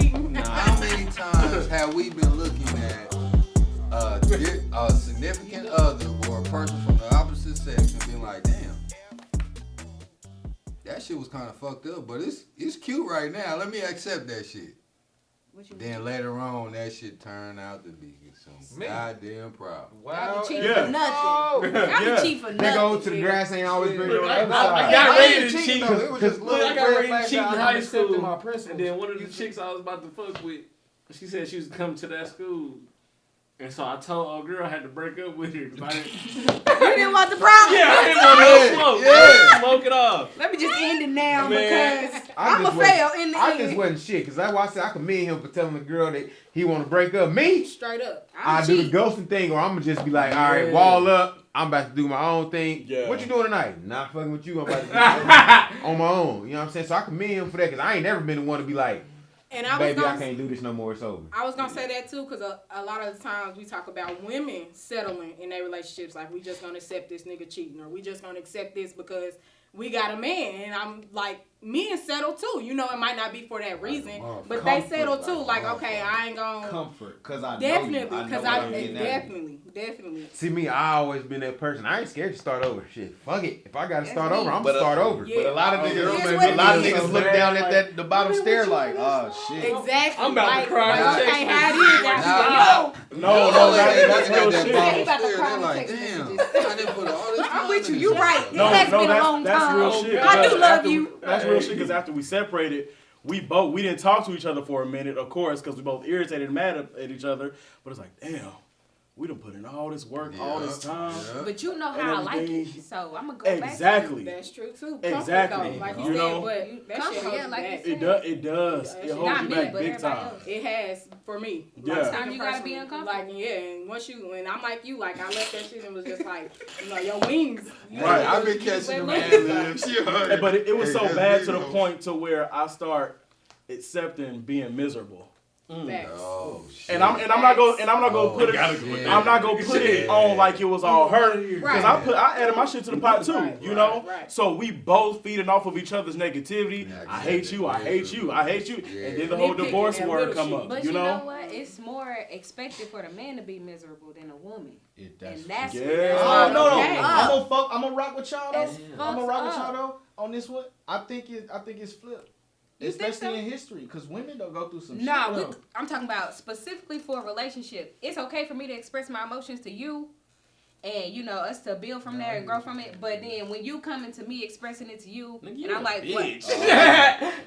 How many times have we been looking at a significant other or a person from the opposite sex and being like, damn, that shit was kind of fucked up, but it's cute right now. Let me accept that shit. Then later on, that shit turned out to be some goddamn problem. Wow. Y'all be cheap for nothing. Y'all be cheap for nothing. Nigga over to the grass ain't always bring it on the other I side. got ready to cheat. It was just Look, I got ready to cheat in high school. My And principles. then one of the chicks I was about to fuck with, she said she was coming to that school. And so I told old girl I had to break up with her. 'Cause I didn't, You didn't want the problem. yeah, I didn't want no smoke. Yeah. Smoke it off. Let me just end it now Man. because I I'm just a fail in the I end. just wasn't shit, because that's why I said I commend him for telling the girl that he want to break up. Me, Straight up. I I'm do the cheap. ghosting thing, or I'm going to just be like, all right, Yeah. wall up. I'm about to do my own thing. Yeah. What you doing tonight? Not fucking with you. I'm about to do on my own. You know what I'm saying? So I commend him for that, because I ain't never been the one to be like, And I was baby, I gonna, can't do this no more. It's over. I was gonna say that too, because a lot of the times we talk about women settling in their relationships, like we just gonna accept this nigga cheating, or we just gonna accept this because we got a man. And I'm like, men settle too. You know, it might not be for that reason, but they settle too. Like, okay, I ain't gonna comfort, cause I definitely, know you. because know I what I'm getting at. definitely. See me, I always been that person. I ain't scared to start over. Shit, fuck it. If I gotta start me. over, I'm But, gonna start over. Yeah. But a lot of It is niggas, what a lot of it is. niggas look down at the bottom stair like, oh shit. Exactly. I'm about to like, cry. Like, Text okay, me. how it is. Nah. No, That's real that shit. bottom He about to stare. cry They're in like, text damn, messages. I didn't put all this time I'm with you. in You this right. shit. It has been a long that's time. real shit. I do because love after- you. That's real shit because after we separated, we didn't talk to each other for a minute, of course, because we both irritated and mad at each other. But it's like, damn, we done put in all this work, all this time. Yeah. But you know And how I like everything. it, so I'm gonna go Exactly. That's true too. Exactly. Comfort, though, like you You know? said, but that Comfort, shit holds yeah, you like you back. said. It does. That It shit- holds Not you me, back but big everybody time. else. It has for me. Yeah. Like, Sometimes you gotta be personally, uncomfortable. Like yeah, and once you, and I'm like you, like I left that shit and was just like, you know, your wings. You Right, know, I've been you catching went them loose. ad-libs. Hey, but it was Hey, so that's bad big, to the though. point to where I start accepting being miserable. Facts. Oh shit. And I'm not gonna Oh, put it. shit. I'm not gonna put it on like it was all her because Right. I added my shit to the pot too. Right, You know. right. So we both feeding off of each other's negativity. Yeah, I hate you. I hate you. I hate you. Yeah. And then the whole Nitpicking divorce that word little come shit. up. But You know. what? It's more expected for the man to be miserable than a woman. That's And that's Yeah. Oh no, Okay. I'm gonna rock with y'all though. It's I'm gonna fucked rock with up. y'all though on this one. I think it's flipped, You think especially so? in history, because women don't go through some No, shit. I'm talking about specifically for a relationship. It's okay for me to express my emotions to you, and you know us to build from there and grow from it. But then when you coming to me expressing it to you, and I'm like, what?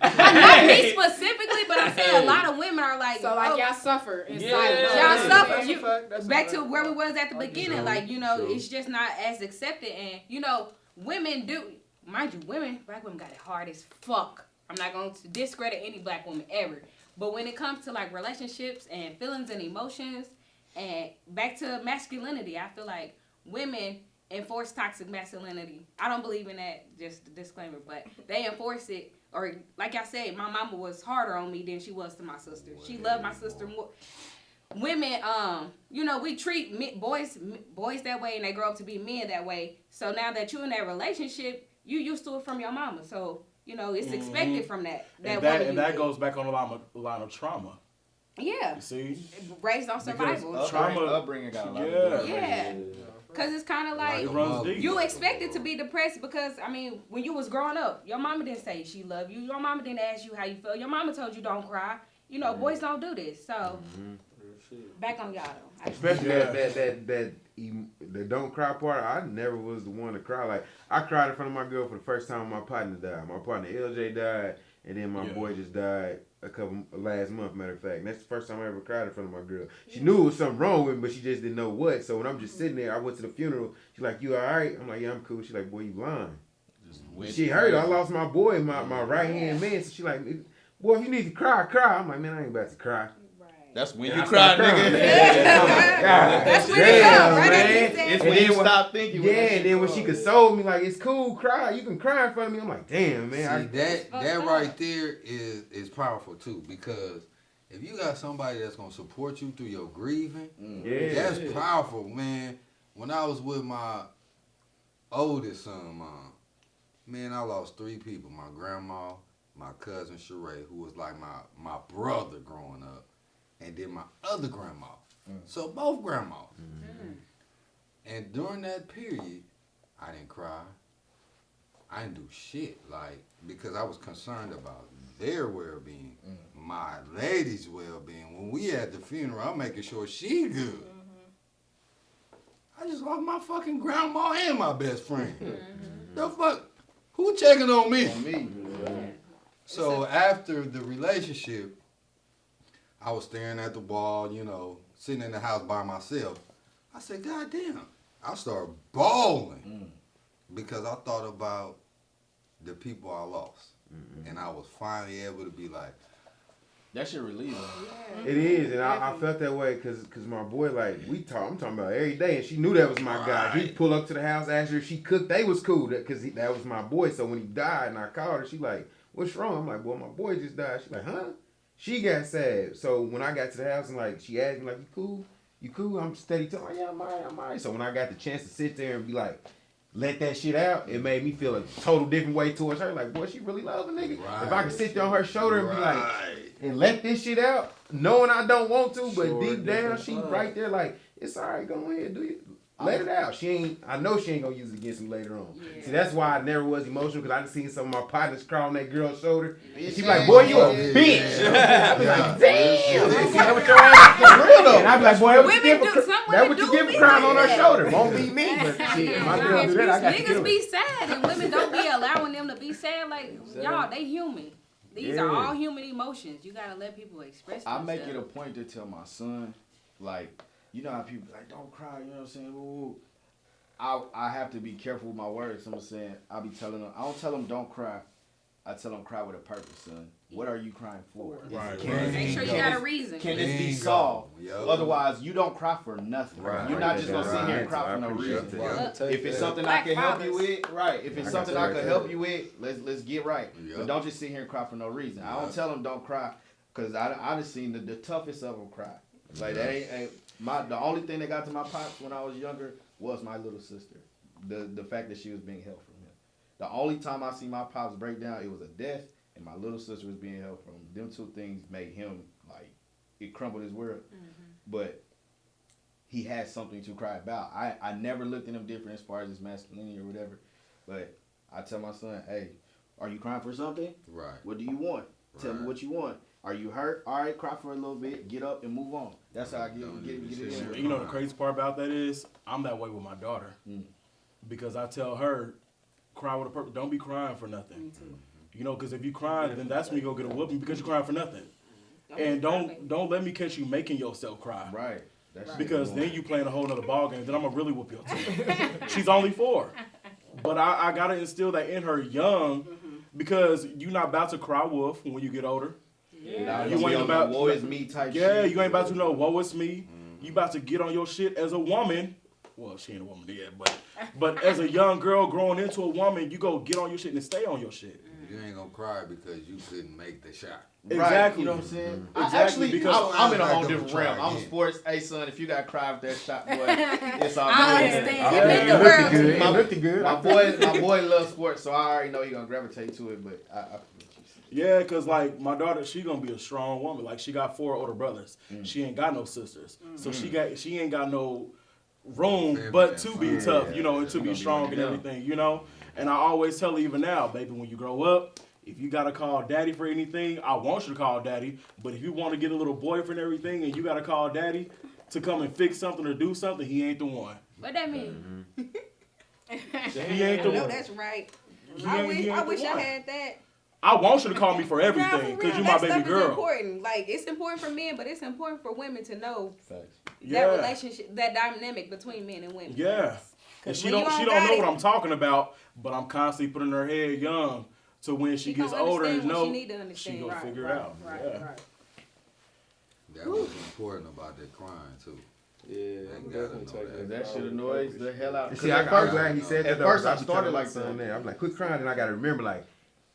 Not me specifically, but I'm saying a lot of women are like, So like oh, y'all suffer in Yeah. silence. y'all suffer. That's a You- fact, that's a back fact. to where we was at the beginning, like you know, True. it's just not as accepted, and you know, women do, mind you, black women got it hard as fuck. I'm not going to discredit any black woman ever, but when it comes to like relationships and feelings and emotions, and back to masculinity, I feel like women enforce toxic masculinity. I don't believe in that, just a disclaimer, but they enforce it. Or like I said, my mama was harder on me than she was to my sister. She loved my sister more. Women, you know, we treat boys that way, and they grow up to be men that way. So now that you're in that relationship, you used to it from your mama. So you know it's expected from that. And woman that you goes back on a line of trauma. did. Yeah, You see. raised on survival. Trauma- Upbringing got a lot. Yeah. To do. Yeah, because it's kind of like It runs deep. you expected to be depressed because I mean when you was growing up, your mama didn't say she loved you. Your mama didn't ask you how you felt. Your mama told you don't cry. You know, boys don't do this. So back on y'all though. Especially Yeah. that don't cry part. I never was the one to cry. Like I cried in front of my girl for the first time. My partner died. My partner LJ died, and then my boy just died last month. Matter of fact, and that's the first time I ever cried in front of my girl. She knew it was something wrong with me, but she just didn't know what. So when I'm just sitting there, I went to the funeral. She's like, "You all right?" I'm like, "Yeah, I'm cool." She's like, "Boy, you lying." She heard I lost my boy, my right hand man. So she like, "Boy, if you need to cry, cry." I'm like, "Man, I ain't about to cry." That's when Yeah, you I cry, start nigga. That's when it comes, right? man. That's It's And when then you when- stop thinking. Yeah, and then when she consoled me, like, it's cool, cry. You can cry in front of me. I'm like, damn, man. See, that right there is powerful too, because if you got somebody that's gonna support you through your grieving, Yeah. that's powerful, man. When I was with my oldest son, man, I lost 3 people: my grandma, my cousin Sheree, who was like my brother growing up, and then my other grandma. So both grandmas. And during that period, I didn't cry. I didn't do shit, like, because I was concerned about their well-being, my lady's well-being. When we at the funeral, I'm making sure she good. I just lost my fucking grandma and my best friend. The fuck? Who checking on me? On me. So after the relationship, I was staring at the wall, you know, sitting in the house by myself. I said, God damn. I started bawling because I thought about the people I lost. And I was finally able to be like, That shit relieving. It is, and I felt that way because my boy, like, I'm talking about every day, and she knew that was my guy. He'd pull up to the house, ask her if she cooked. They was cool because that was my boy. So when he died and I called her, she like, what's wrong? I'm like, well, my boy just died. She like, huh? She got sad. So when I got to the house and like, she asked me like, you cool? You cool? I'm steady telling her, yeah, I'm all right. So when I got the chance to sit there and be like, let that shit out, it made me feel a total different way towards her. Like, boy, she really loves a nigga. Right. If I could sit there on her shoulder and be like, right. and let this shit out, knowing I don't want to, but Sure, deep down, different she love. right there like, it's all right, go ahead, do it. Let it out. I know she ain't gonna use it against me later on. Yeah. See, that's why I never was emotional, because I done seen some of my partners cry on that girl's shoulder. And she be Yeah. like, boy, you a Yeah. bitch. Yeah. I be like, damn. See, that what your ass is real though. And I be like, boy, that what you Women give do- a some that women what you do give a be crying like on her that. shoulder. Won't be me, but shit, my girl do that, I got to kill Niggas her. be sad and women don't be allowing them to be sad. Like, y'all, they human. These are Yeah. all human emotions. You gotta let people express I themselves. make it a point to tell my son, like, you know how people be like, don't cry, you know what I'm saying? Ooh. I have to be careful with my words. I'm saying, I be telling them, I don't tell them don't cry. I tell them cry with a purpose, son. What are you crying for? Right, Can right. this Make be- sure you can got a this- reason. Can this be Bingo. solved? Yup. Otherwise, you don't cry for nothing. Right. You're not just gonna sit here and Right. cry I for no appreciate reason. that. Yeah. If it's something I Black can help you fathers. with, right. If it's I something got I you can right help there. you with, let's get right. Yeah. But don't just sit here and cry for no reason. I Yeah. don't tell them don't cry, cause I done seen the toughest of them cry. Like that ain't the only thing that got to my pops when I was younger was my little sister. The fact that she was being held from him. The only time I see my pops break down, it was a death, and my little sister was being held from him. Them two things made him like it crumbled his world. But he had something to cry about. I never looked at him different as far as his masculinity or whatever. But I tell my son, hey, are you crying for something? Right. What do you want? Tell me Right. what you want. Are you hurt? All right, cry for a little bit, get up and move on. That's how I get it in. You know the crazy part about that is I'm that way with my daughter because I tell her cry with a purpose. Don't be crying for nothing. You know, because if you cry, then that's when you go get a whooping because you're crying for nothing. And don't let me catch you making yourself cry. Right. That's Because then you playing a whole nother ball game. Then I'm gonna really whoop your tail. She's only 4, but I gotta instill that in her young because you're not about to cry wolf when you get older. Nah, You you ain't ain't about- about woe is me type Yeah, shit. you ain't about to know woe is me. You about to get on your shit as a woman. Well, she ain't a woman yet, but as a young girl growing into a woman, you go get on your shit and stay on your shit. You ain't gonna cry because you couldn't make the shot. Right, Exactly. you know what I'm saying? Exactly, Actually, because- I'm in a I'm whole not different gonna realm. try I'm again. sports. Hey, son, if you got to cry with that shot, boy, it's all I good. understand. Yeah, It meant you the looking world to good. me. It looked good. My boy loves sports, so I already know he's gonna gravitate to it. But I forget you said. Yeah, cause like my daughter, she gonna be a strong woman. Like she got 4 older brothers. She ain't got no sisters, so she ain't got no room Feminine but to be fire. tough, you know, and to She be gonna be strong like and that. everything, you know. And I always tell her even now, baby, when you grow up, if you gotta call daddy for anything, I want you to call daddy. But if you want to get a little boyfriend and everything, and you gotta call daddy to come and fix something or do something, he ain't the one. What that mean? He ain't the No, one. that's right. He I ain't- wish, he ain't I, the wish I one. had that. I want you to call me for Nah, everything, for cause real, you that my baby stuff is girl. important. Like, it's important for men, but it's important for women to know Facts. Yeah. that relationship, that dynamic between men and women. Yeah. And 'Cause she when you don't got know it- what I'm talking about, but I'm constantly putting her head young to when she gets gonna older and understand what know she need to she understand. gonna Right, figure it right, out. right, Yeah. right. That was important about that crying too. Yeah, That I'm gotta definitely know taking That shit annoys the hell out. And 'cause see, at I'm first- glad he said that. at though, first 'cause I be started telling my like son that. I'm like, quit crying, and I gotta remember, like,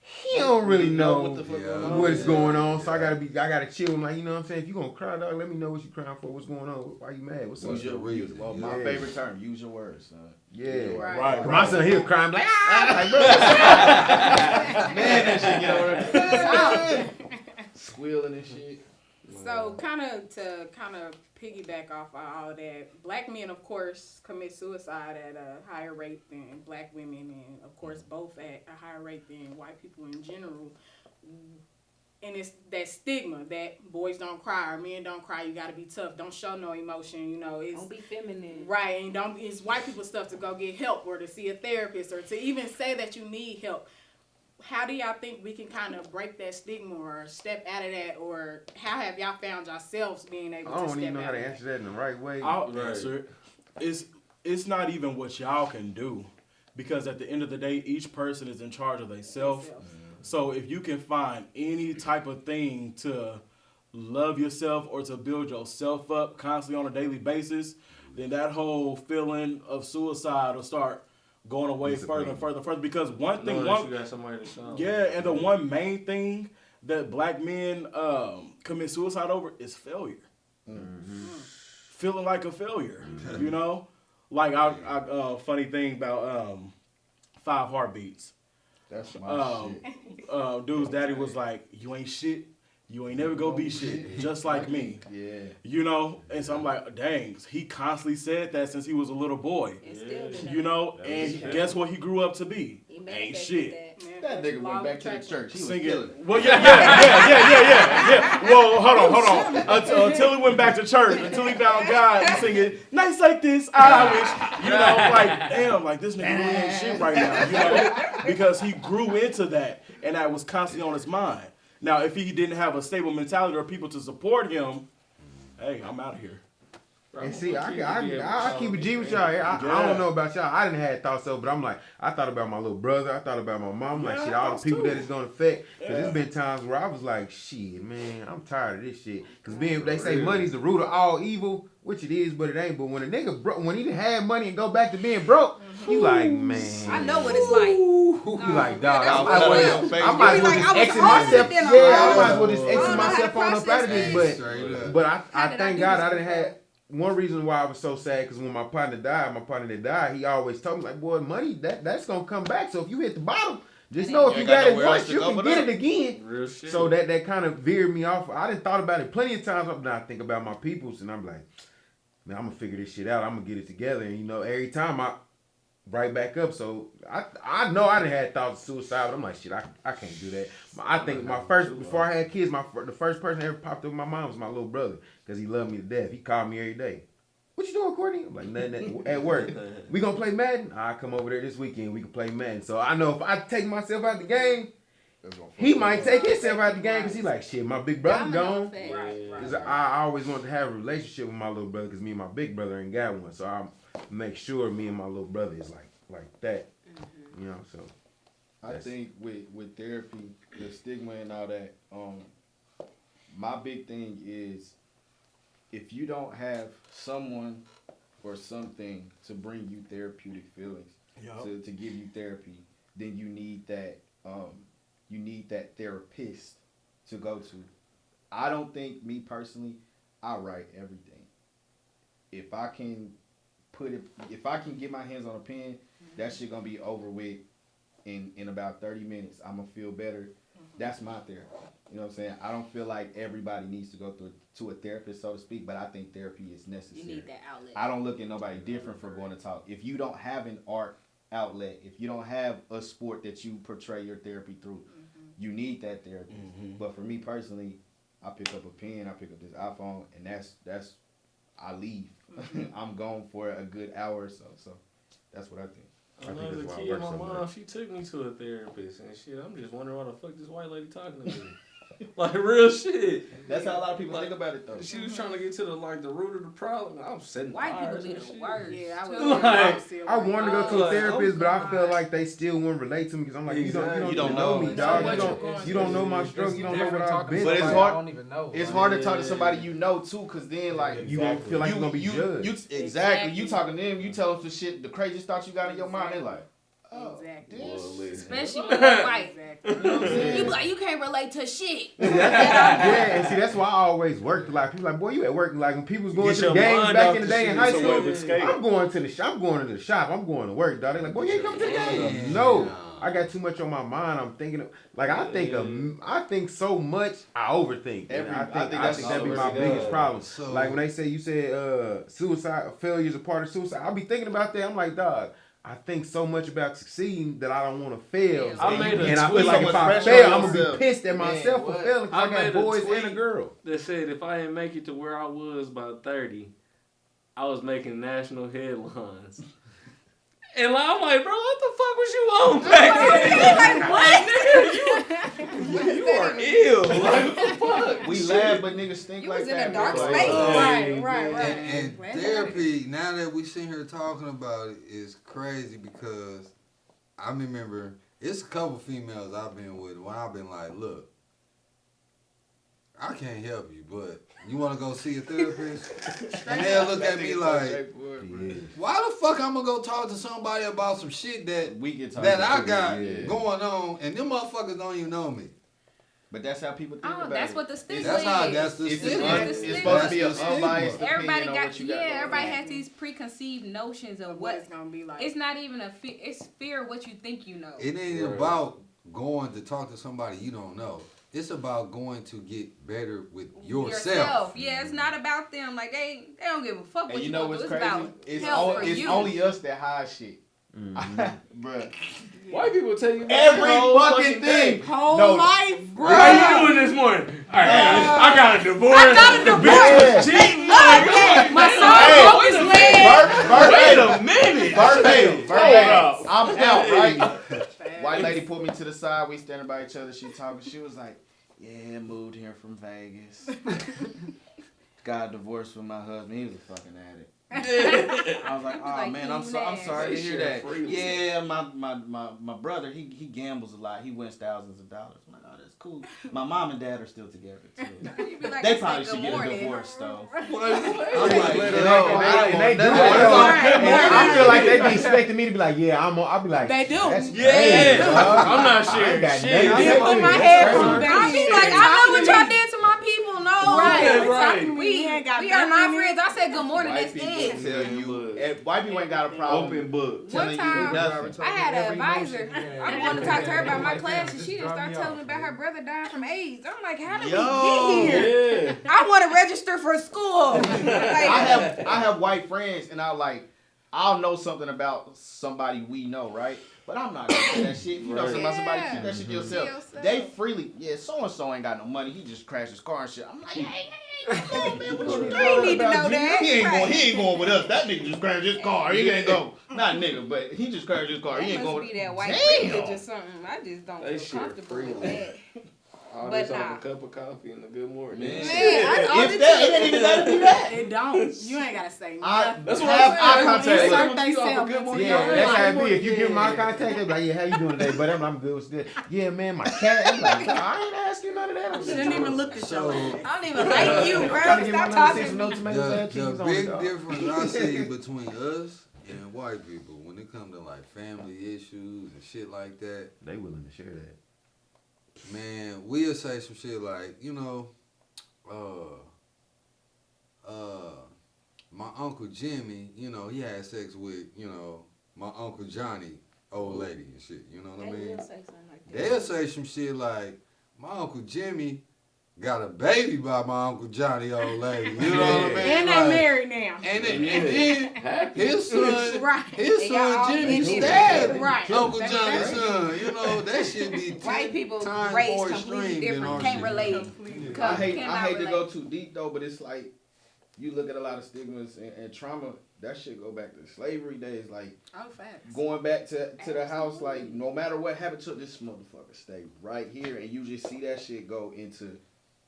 he don't really know what the fuck Yeah. going on. what's going on. So I gotta chill. I'm like, you know what I'm saying? If you gonna cry, dog, let me know what you crying for. What's going on? Why you mad? What's up? Use your reason? well, my Yeah. favorite term. Use your words, son. Yeah. Right. Right. My son, he'll cry. I'm like, like, bro. Man, that shit get over squealing and shit. So kind of piggyback off of all that, black men of course commit suicide at a higher rate than black women, and of course both at a higher rate than white people in general. And it's that stigma that boys don't cry or men don't cry. You gotta be tough. Don't show no emotion. You know, it's Don't be feminine. right. And don't. It's white people stuff to go get help or to see a therapist or to even say that you need help. How do y'all think we can kind of break that stigma or step out of that, or how have y'all found yourselves being able I to don't step even know out how of to that? answer that in the right way. I'll answer it. It's not even what y'all can do, because at the end of the day, each person is in charge of themselves. So if you can find any type of thing to love yourself or to build yourself up constantly on a daily basis, then that whole feeling of suicide will start going away further and further and further. Because one thing, You got somebody to show. yeah, and the one main thing that black men commit suicide over is failure. Feeling like a failure, you know? Like, I funny thing about 5 Heartbeats. That's my shit. Dude's daddy was like, you ain't shit. You ain't never gonna be shit. Just like me. Yeah. You know? And so I'm like, dang, he constantly said that since he was a little boy. And still do that. You know? And guess what he grew up to be? He Ain't manifested shit. that. Man, That that's nigga law went of back to the attraction. church. He was Singing. killing. Well, yeah. Well, hold on. Until he went back to church, until he found God, and singing nights like this, I wish, you know, like damn, like this nigga really ain't shit right now, you know, because he grew into that, and that was constantly on his mind. Now, if he didn't have a stable mentality or people to support him, hey, I'm out of here. And see, I keep it G with y'all. I don't know about y'all. I didn't have thoughts of, but I'm like, I thought about my little brother. I thought about my mom. Like, Yeah, shit, all the thoughts people too. that it's gonna affect. Cause Yeah. there's been times where I was like, shit, man, I'm tired of this shit. Cause they say money's the root of all evil, which it is, but it ain't. But when a nigga when he done had money and go back to being broke, you like, man. I know what it's like. You like, dog. that's I what might as well You be just like, I was exit older myself. than Yeah, a I might as well just I exit don't know how to myself on up out of this. process Straight But up. I How did I thank do God this I didn't before? have. One reason why I was so sad, because when my partner that died, he always told me, like, boy, money, that's going to come back. So if you hit the bottom, just know if you got it once, you can get it again. Real shit. So that kind of veered me off. I didn't thought about it plenty of times. Now I think about my peoples, and I'm like, man, I'm going to figure this shit out. I'm going to get it together. And, you know, every time I right back up. So I know I done had thoughts of suicide, but I'm like, shit, I can't do that. I think before I had kids, the first person that ever popped up in my mind was my little brother, because he loved me to death. He called me every day. What you doing, Courtney? I'm like, nothing at work. We gonna play Madden? I come over there this weekend. We can play Madden. So I know if I take myself out the game, he might take himself out the game because he like, shit, my big brother Domino gone. effect. Right. Cause I always wanted to have a relationship with my little brother, because me and my big brother ain't got one. So I make sure me and my little brother is like that. You know, so I think with therapy, the stigma and all that, my big thing is if you don't have someone or something to bring you therapeutic feelings, to give you therapy, then you need that therapist to go to. I don't think, me personally, I write everything. If I can get my hands on a pen, that shit gonna be over with in about 30 minutes. I'm gonna feel better. That's my therapy. You know what I'm saying? I don't feel like everybody needs to go to a therapist, so to speak, but I think therapy is necessary. You need that outlet. I don't look at nobody different for going to talk. If you don't have an art outlet, if you don't have a sport that you portray your therapy through, you need that therapy. But for me personally, I pick up a pen, I pick up this iPhone, and that's I leave. I'm gone for a good hour or so. So that's what I think. When I was a kid, my mom, she took me to a therapist and shit. I'm just wondering why the fuck this white lady talking to me. Like, real shit. That's how a lot of people think about it, though. She was trying to get to the root of the problem. I was setting White people fires be and the shit. worst. Yeah, I too. was. Like, I wanted to go to a Like, therapist, but I oh, feel God. like they still wouldn't relate to me, because I'm like, you Exactly. don't know me, know dog. what You you're going you don't know my struggle. You don't know what I've been But it's through. hard- I don't even know. It's Like, hard to talk to somebody you know too, cause then like You gonna feel like you're gonna be judged. Exactly. You talking to them, you tell them some shit, the craziest thoughts you got in your mind. They like, Oh, Exactly. this- Well, listen. Especially when they're white. Exactly. You know what I'm saying? You be like, you can't relate to shit. Yeah, and see, that's why I always worked a lot. People like, boy, you at work. Like when people was going Get to the your games mind back off in the the day in shit, high it's a way of school, escape. I'm going to the shop. I'm going to the shop. I'm going to work, dog. They like, boy, you ain't coming to the game. No, I got too much on my mind. I'm thinking of, like I think so much. I overthink. And I think that's that'd be my all biggest it problem. So- Like when they say you said suicide failure is a part of suicide, I'll be thinking about that. I'm like, dog. I think so much about succeeding that I don't want to fail. I made a and I tweet. feel like so if much I pressure fail, on I'm gonna be yourself. pissed at Man, myself for what? failing because I I got made a boys and a tweet. girl. That said, if I didn't make it to where I was by 30, I was making national headlines. And like, I'm like, bro, what the fuck was you on back then? You are ill. Like, what the fuck? We laugh, but niggas think You like was in that. a dark bro. space. Right. And therapy, now that we sitting here talking about it, is crazy because I remember it's a couple females I've been with when I've been like, look, I can't help you, but you want to go see a therapist? And they'll look at me like, why the fuck I'm gonna go talk to somebody about some shit that We get talking that I about got it, yeah. going on, and them motherfuckers don't even know me. But that's how people think Oh, about that's it. what the stigma That's how. is. That's the It's, stigma. It's the it's stigma. supposed to be an That's the stigma. unbiased Everybody opinion on got what you got going everybody on. has these preconceived notions of What what it's gonna be like. it's not even a fear. It's fear of what you think you know. It ain't Right. about going to talk to somebody you don't know. It's about going to get better with yourself. Yeah, it's not about them. Like they don't give a fuck what And you you know go through. what's It's crazy? about It's, help for it's you. only us that hide shit. Bruh. White people tell you Every the whole fucking thing. Whole No. life, bro. How you doing this morning? All right, I got a divorce. I got a divorce. Bitch was cheating. My son Hey. broke his leg. Wait a minute. Verbatim. up. I'm out, right? White lady pulled me to the side. We standing by each other. She talking. She was like, "Yeah, moved here from Vegas. Got divorced with my husband. He was a fucking addict." I was like, "Oh Like, man, I'm you sorry to hear share that." freely. Yeah, my brother, he gambles a lot. He wins thousands of dollars. I'm like, "Oh, that's cool." My mom and dad are still together too. You be like, They I probably said, should good get a morning. divorce though. What? I'm like, And no, they do that's it. all. And I feel like they be expecting me to be like, yeah, I'll be like, They do. That's Yeah. crazy, dog. I'm not I sharing ain't got shit. nothing. Dip in my head. I be like, I know what y'all did to my people. No, Right, right. We ain't got we are nothing not in it. friends. I said good morning. White That's people it. tell you, white people ain't got a problem. Open book. telling One you time, nothing. I had an advisor. I wanted to talk to her about my class, and she didn't start telling me about her brother dying from AIDS. I'm like, how did Yo. we get here? Yeah. I want to register for school. I have white friends, and I'll know something about somebody we know, right? But I'm not gonna say that shit. If you know something about somebody, keep that shit to yourself. yourself. They freely, so and so ain't got no money. He just crashed his car and shit. I'm like, hey, come on, man, what you I ain't need to know that. He ain't going with us. That nigga just crashed his car. He ain't go. Not nigga, but he just crashed his car. He ain't must going. be that white Damn. privilege or something. I just don't They feel share comfortable freely. with that. All But this off nah. a cup of coffee and a good morning. Man. Man, I all If the that, time- it ain't even gotta be that. It don't. You ain't gotta say I nothing. That's what have I'm eye saying. contact with Insert them. they You off a self good into morning. your Yeah, that's how it be. life. If you give my contact, they be like, yeah, how you doing today? But I'm good with this. Yeah, man, my cat. I'm like, no, I ain't asking none of that. I'm just Shouldn't even look at So- your ass. I don't even like you, bro. trying to get my Stop number 6 talking no to me. tomatoes and cheese The on it, big dog. difference I see between us and white people when it comes to like family issues and shit like that, They willing to share that. man, we'll say some shit like, my Uncle Jimmy, he had sex with, my Uncle Johnny, old lady and shit, you know what I mean? They'll say some shit like, my Uncle Jimmy got a baby by my Uncle Johnny, old lady, you know what I mean? And they Like, married now. and then his son, Right. They got all Jimmy Indian stabbed Right. Uncle That's Johnny's right. son. That should be 10 White people times raised more completely extreme than different. our Can't shit. relate. Completely. I hate Cannot to go relate. too deep though, but it's like you look at a lot of stigmas and trauma. That shit go back to slavery days. Like Oh, facts. going back to the house, like no matter what happened to this motherfucker, stay right here, and you just see that shit go into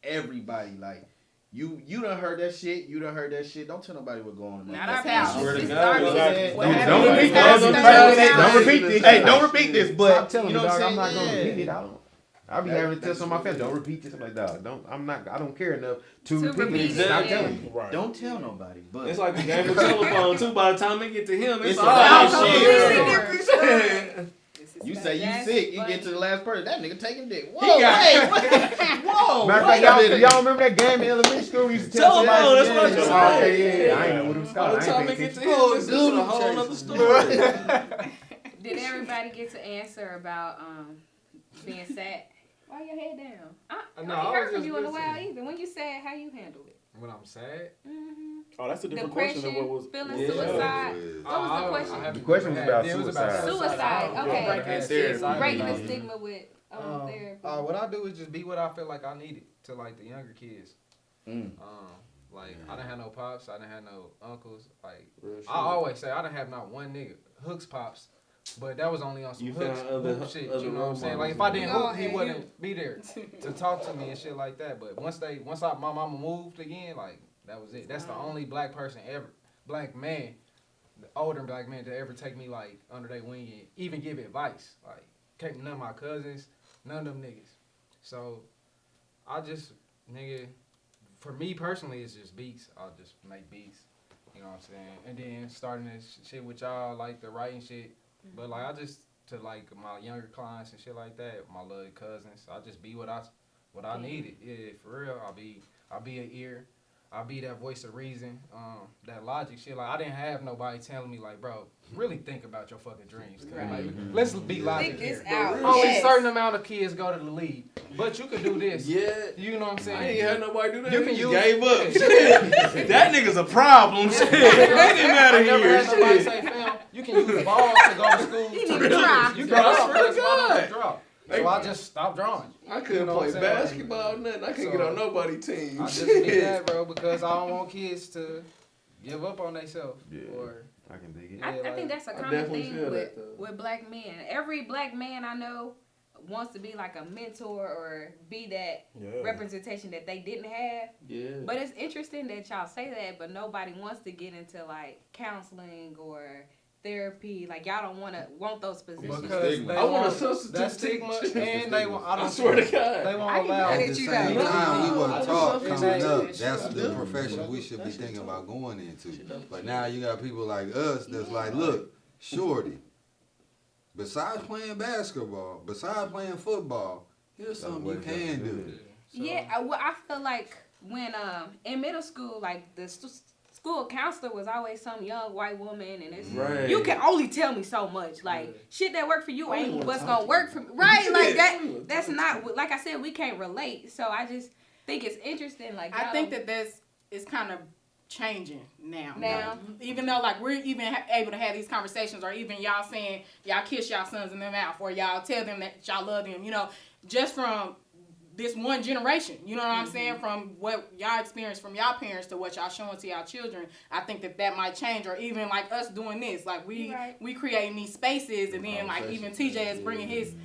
everybody. Like you done heard that shit. You done heard that shit. Don't tell nobody what's going on. Not our That's house. how- Swear to This is God, our exactly. business. What Don't happened repeat in that. the Don't States? repeat this. Hey, don't repeat this. But Stop telling you me, know what dog. I'm I'm not saying? gonna Yeah. repeat it. I'll be having to tell some of my family, don't repeat this. I'm like, dog, I don't care enough to repeat repeat it. it, Stop yeah. telling me. Right. Don't tell nobody. But It's like the game of telephone too. By the time they get to him, it's It's all about that shit. shit. Completely different story. racist. You say you That's sick, you funny. get to the last person. That nigga taking dick. Whoa, got- wait, wait. Whoa, Matter of wait fact, a y'all, minute. y'all remember that game in elementary school? We used to Tell tell them somebody. all, that's what I'm yeah, just yeah, saying. yeah. I ain't know what it was By called. the I time ain't they pay get to attention. him, this is a whole other story. Did everybody get to answer about being sad? Why your head down? I No, ain't I heard was from just you in a while listening. either. When you sad, how you handled it? When I'm sad, Oh, that's a different question than what was. feeling Yeah. suicide. Yeah. What was the question? I haven't The question was had- about it was suicide. Suicide, I don't okay. break that Therapy. suicide. Breaking the stigma with Um, therapy. what I do is just be what I feel like I needed to like the younger kids. Mm. Like I didn't have no pops, I didn't have no uncles. Like Real shit. I always say, I didn't have not one nigga. Hooks pops, but that was only on some You hooks found other- hoop shit. other You know what I'm saying? role Like if I didn't models. hoop, he No, wouldn't be there to talk to me and shit like that. But once my mama moved again, like that was it. That's the only black person ever, black man, the older black man to ever take me like under their wing and even give advice. Like can't none of my cousins, none of them niggas. So I just nigga, for me personally, it's just beats. I'll just make beats. You know what I'm saying? And then starting this shit with y'all, like the writing shit. But like I just to like my younger clients and shit like that, my little cousins, I just be what I needed. Yeah, for real. I'll be an ear. I'll be that voice of reason, that logic shit. Like I didn't have nobody telling me like, bro, really think about your fucking dreams. Right. Like, let's be logical. Think this here. out. Only Yes. certain amount of kids go to the league, but you could do this. Yeah. You know what I'm I saying? ain't had nobody do that. You You can just use- gave up. Shit. That nigga's a problem. Shit. Get him out I of never here. had nobody Shit. say, fam, you can use balls to go to school. You need to try. You Bro, can I draw, swear to because why don't you God. draw? So I just stopped drawing. I couldn't You know what play I'm saying? basketball, nothing. I couldn't So, get on nobody's team. I just Shit. did that, bro, because I don't want kids to give up on themselves. Yeah. Or I can dig it. I think that's a I common definitely thing feel with, that, though. with black men. Every black man I know wants to be like a mentor or be that Yeah. representation that they didn't have. Yeah. But it's interesting that y'all say that, but nobody wants to get into like counseling or therapy. Like y'all don't want those positions. because stigma. they I want a want substitute that stigma, teacher. and they want. I don't I swear to God. They I won't didn't allow. know At that the you same got- time, we I wasn't just taught fucking coming say up. it. That's Shit. the profession That we should be shit thinking tough. about going into. Shit. But now you got people like us that's like, look, shorty, besides playing basketball, besides playing football, here's something you can do. Yeah, I feel like when in middle school, like the school counselor was always some young white woman, and it's Right. you can only tell me so much. Like shit that work for you I don't ain't wanna what's talk gonna to work you. for me, right? Like Yeah, I that. don't wanna That's talk not to you. like I said. We can't relate. So I just think it's interesting. Like I y'all think don't- that it's kind of changing now. Now. Even though like we're even able to have these conversations, or even y'all saying y'all kiss y'all sons in the mouth, or y'all tell them that y'all love them, you know, just from this one generation, you know what I'm saying, from what y'all experienced from y'all parents to what y'all showing to y'all children. I think that might change, or even like us doing this, like we Right. we creating these spaces, and then like even Conversations. TJ is bringing his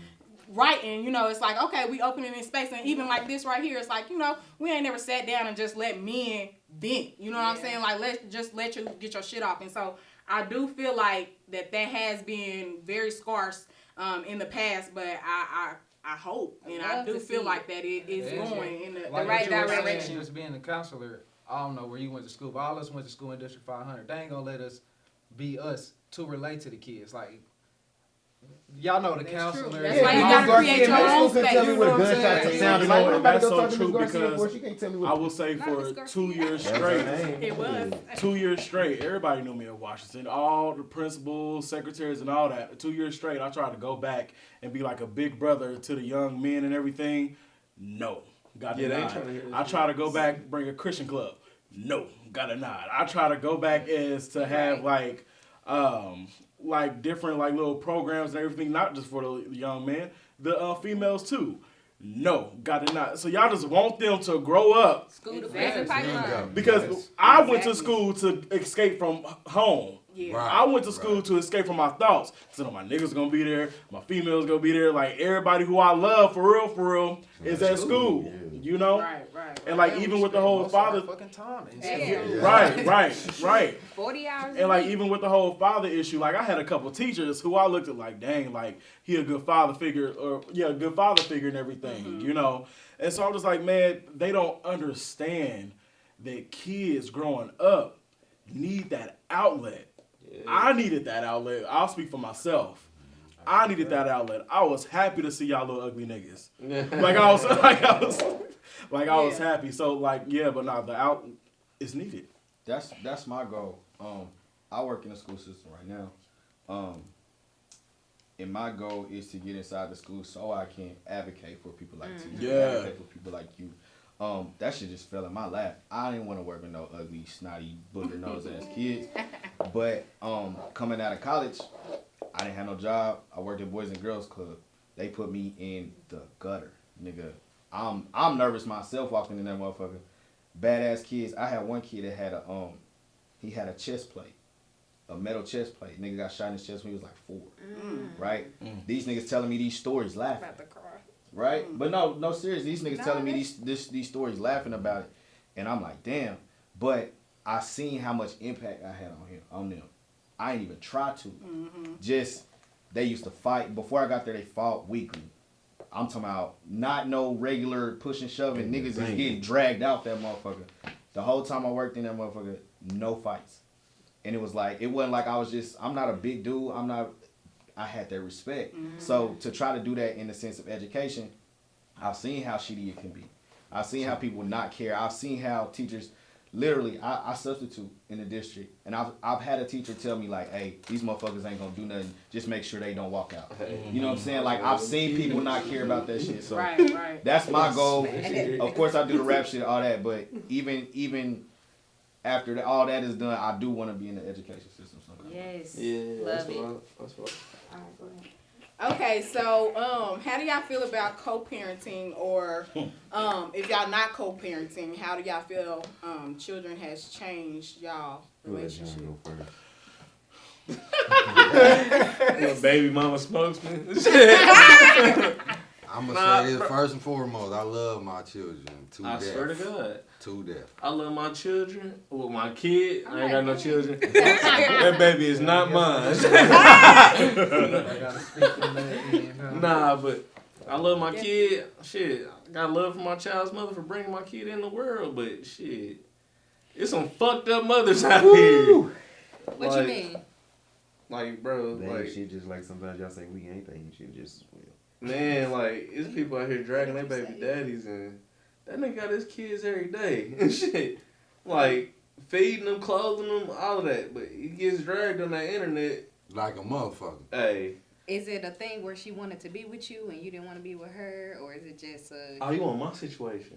writing, you know, it's like, okay, we opening this space, and even like this right here, it's like, you know, we ain't never sat down and just let men vent, you know what I'm Yeah. saying, like let's let you get your shit off. And so I do feel like that has been very scarce in the past, but I hope, and I love do to feel see like that it is Yeah. going in the Like right what you were saying, direction. Just being a counselor, I don't know where you went to school, but all of us went to school in District 500. They ain't gonna let us be us to relate to the kids. Like, y'all know the That's counselor. true. That's why you gotta create your own space. Tell me what a You know what I'm gunshot saying? sounded You like. know, I'm and about to that's go so talk to true Miss Garcia because before. She can't tell me what. I will say Not for Miss Garcia. 2 years That's her straight. name. It was. 2 years straight, everybody knew me in Washington. All the principals, secretaries, and all that. 2 years straight, I tried to go back and be like a big brother to the young men and everything. No, got Yeah, they ain't denied. trying to hear this I shit. try to go back, bring a Christian club. No, got denied. I try to go back as to have like different like little programs and everything, not just for the young men, the females too. No, got denied. So y'all just want them to grow up. school to Exactly. prison pipeline. Because I went to Exactly. school to escape from home. Yeah. Right. I went to school to escape from my thoughts. So my niggas gonna be there, my females gonna be there. Like everybody who I love for real, is at school. Yeah. You know? Right. And like Yeah, even we with the spend whole most of our father, fucking time. Yeah. right. 40 hours. And like even with the whole father issue, like I had a couple teachers who I looked at like, dang, like he a good father figure, or a good father figure and everything, you know. And so I'm just like, man, they don't understand that kids growing up need that outlet. I needed that outlet. I'll speak for myself. I needed that outlet. I was happy to see y'all little ugly niggas. I was happy. So but nah, the out is needed. That's my goal. I work in the school system right now. And my goal is to get inside the school so I can advocate for people like you. Advocate for people like you. That shit just fell in my lap. I didn't want to work with no ugly, snotty, booger nose ass kids. But coming out of college, I didn't have no job. I worked at Boys and Girls Club. They put me in the gutter, nigga. I'm nervous myself walking in that motherfucker. Badass kids. I had one kid that had he had a chest plate. A metal chest plate. Nigga got shot in his chest when he was like 4. Right? These niggas telling me these stories laughing. About to cry. Right? But no, seriously, these niggas telling me these stories laughing about it. And I'm like, damn. But I seen how much impact I had on them. I ain't even try to. Just, they used to fight. Before I got there, they fought weekly. I'm talking about not no regular pushing, shoving. Niggas is getting dragged out that motherfucker. The whole time I worked in that motherfucker, no fights. And it wasn't like I was just, I'm not a big dude. I had that respect. So to try to do that in the sense of education, I've seen how shitty it can be. I've seen how people not care. I've seen how teachers, literally, I substitute in the district. And I've had a teacher tell me like, hey, these motherfuckers ain't gonna do nothing. Just make sure they don't walk out. You know what I'm saying? Like, I've seen people not care about that shit. So Right. that's my goal. Of course, I do the rap shit, all that. But even after all that is done, I do want to be in the education system sometime. Yes. Yeah, Love it. That's what. Alright, go ahead. Okay, so how do y'all feel about co-parenting, or if y'all not co-parenting, how do y'all feel children has changed y'all relationship? Baby mama spokesman. I'm going to say this first and foremost. I love my children to I death. swear to God. To death. I love my children. Well, my kid, I ain't got no children. That baby is not mine. I gotta speak from that end, huh? Nah, but I love my kid. Shit, I got love for my child's mother for bringing my kid in the world. But shit, it's some fucked up mothers out here. What you mean? Like, bro, That like, shit just like sometimes y'all say we ain't thinking shit just man, like, it's people out here dragging their baby daddies, and that nigga got his kids every day and shit. Like, feeding them, clothing them, all of that. But he gets dragged on that internet. Like a motherfucker. Hey. Is it a thing where she wanted to be with you and you didn't want to be with her, or is it just Oh, you want my situation?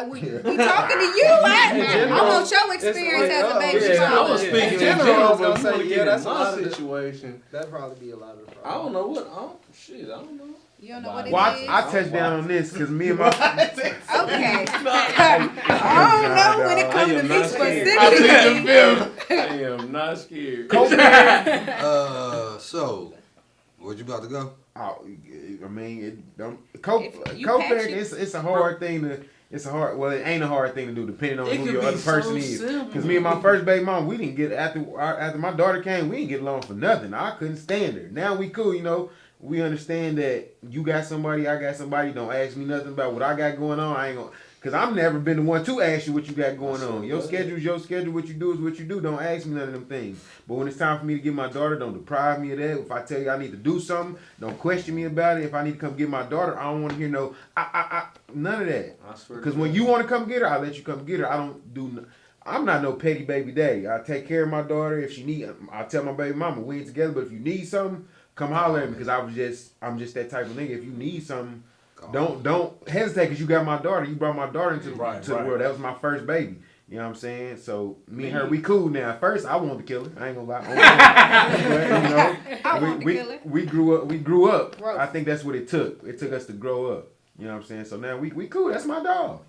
we talking to you? I want your experience as a baby Yeah, I mama. was speaking in general, general, I was but gonna you say, want to yeah, get that's in a my lot of the- situation. That'd probably be a lot of the problem. I don't know what. I don't know. You don't know what it Well, is? I touched down on this because me and my Okay. I don't know when it comes to me I specifically. am not scared. So, where you about to go? I mean, it don't If you co-parent. patch It's a hard thing to. It's a hard. Well, it ain't a hard thing to do, depending on It who could your be other person so is. simple. Because me and my first baby mom, we didn't get after my daughter came, we didn't get along for nothing. I couldn't stand her. Now we cool, you know. We understand that you got somebody, I got somebody. Don't ask me nothing about what I got going on. I ain't gonna. Because I've never been the one to ask you what you got going on. Your schedule is your schedule. What you do is what you do. Don't ask me none of them things. But when it's time for me to get my daughter, don't deprive me of that. If I tell you I need to do something, don't question me about it. If I need to come get my daughter, I don't want to hear no, none of that. I swear. Because when you want to come get her, I'll let you come get her. I don't do. I'm not no petty baby daddy. I take care of my daughter. If she need, I tell my baby mama we ain't together. But if you need something, come holler at me. Because I'm just that type of nigga. If you need something. Don't hesitate because you got my daughter. You brought my daughter into the world. That was my first baby. You know what I'm saying? So me and her, we cool now. At first, I wanted to kill her. I ain't gonna lie. I wanted to kill her. We grew up. Growth. I think that's what it took. It took us to grow up. You know what I'm saying? So now we cool. That's my dog.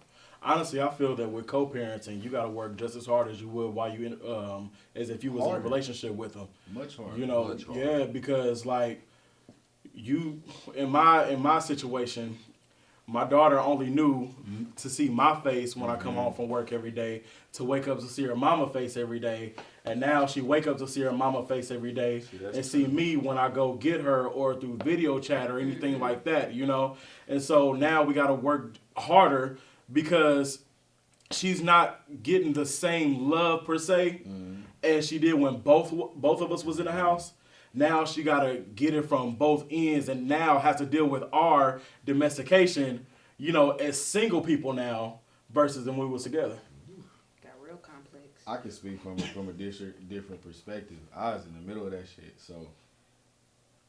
Honestly, I feel that with co-parenting, you got to work just as hard as you would while you in, as if you was in a relationship with them. Much harder. You know, Much harder. yeah, because like you, in my situation, my daughter only knew to see my face when I come home from work every day, to wake up to see her mama face every day, and now she wake up to see her mama face every day and see me when I go get her or through video chat or anything like that, you know. And so now we got to work harder because she's not getting the same love per se as she did when both of us was in the house. Now she gotta get it from both ends, and now has to deal with our domestication, you know, as single people now versus when we was together. Got real complex. I can speak from a different perspective. I was in the middle of that shit, so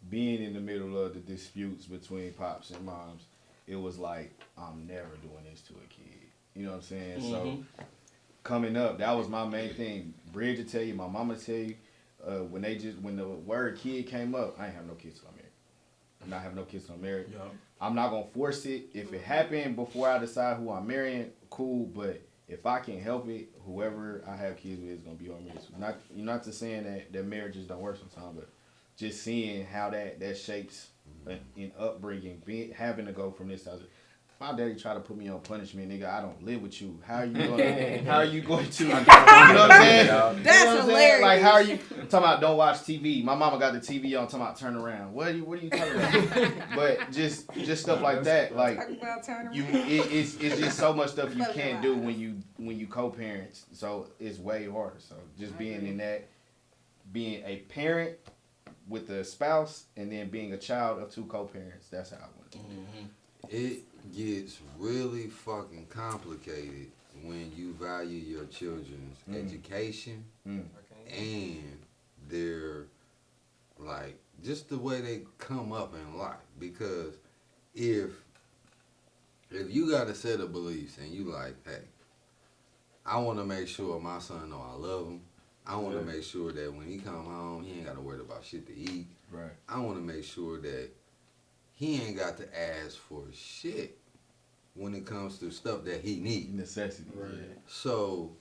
being in the middle of the disputes between pops and moms, it was like, I'm never doing this to a kid. You know what I'm saying? So coming up, that was my main thing. Bridge will tell you, my mama tell you, when the word kid came up, I ain't have no kids till I'm married. I'm not having no kids till I'm married. Yeah. I'm not gonna force it. If it happened before I decide who I'm marrying, cool. But if I can help it, whoever I have kids with is gonna be on me. So not to saying that marriages don't work sometimes, but just seeing how that shapes in upbringing, having to go from this to other. My daddy tried to put me on punishment, nigga. I don't live with you. How are you going to? You know what I'm saying? That's you know what I'm hilarious. saying? Like, how are you talking about don't watch TV? My mama got the TV on, talking about turn around. What are you talking about? But just stuff like that. Like, Talk about turn you, around. it's just so much stuff you can't do when you co-parents. So it's way harder. So just being in that, being a parent with a spouse, and then being a child of two co-parents. That's how I went. It gets really fucking complicated when you value your children's education and their, like, just the way they come up in life. Because if you got a set of beliefs and you like, hey, I want to make sure my son know I love him. I want to make sure that when he come home, he ain't got to worry about shit to eat. Right. I want to make sure that he ain't got to ask for shit when it comes to stuff that he needs. Necessity. Right. So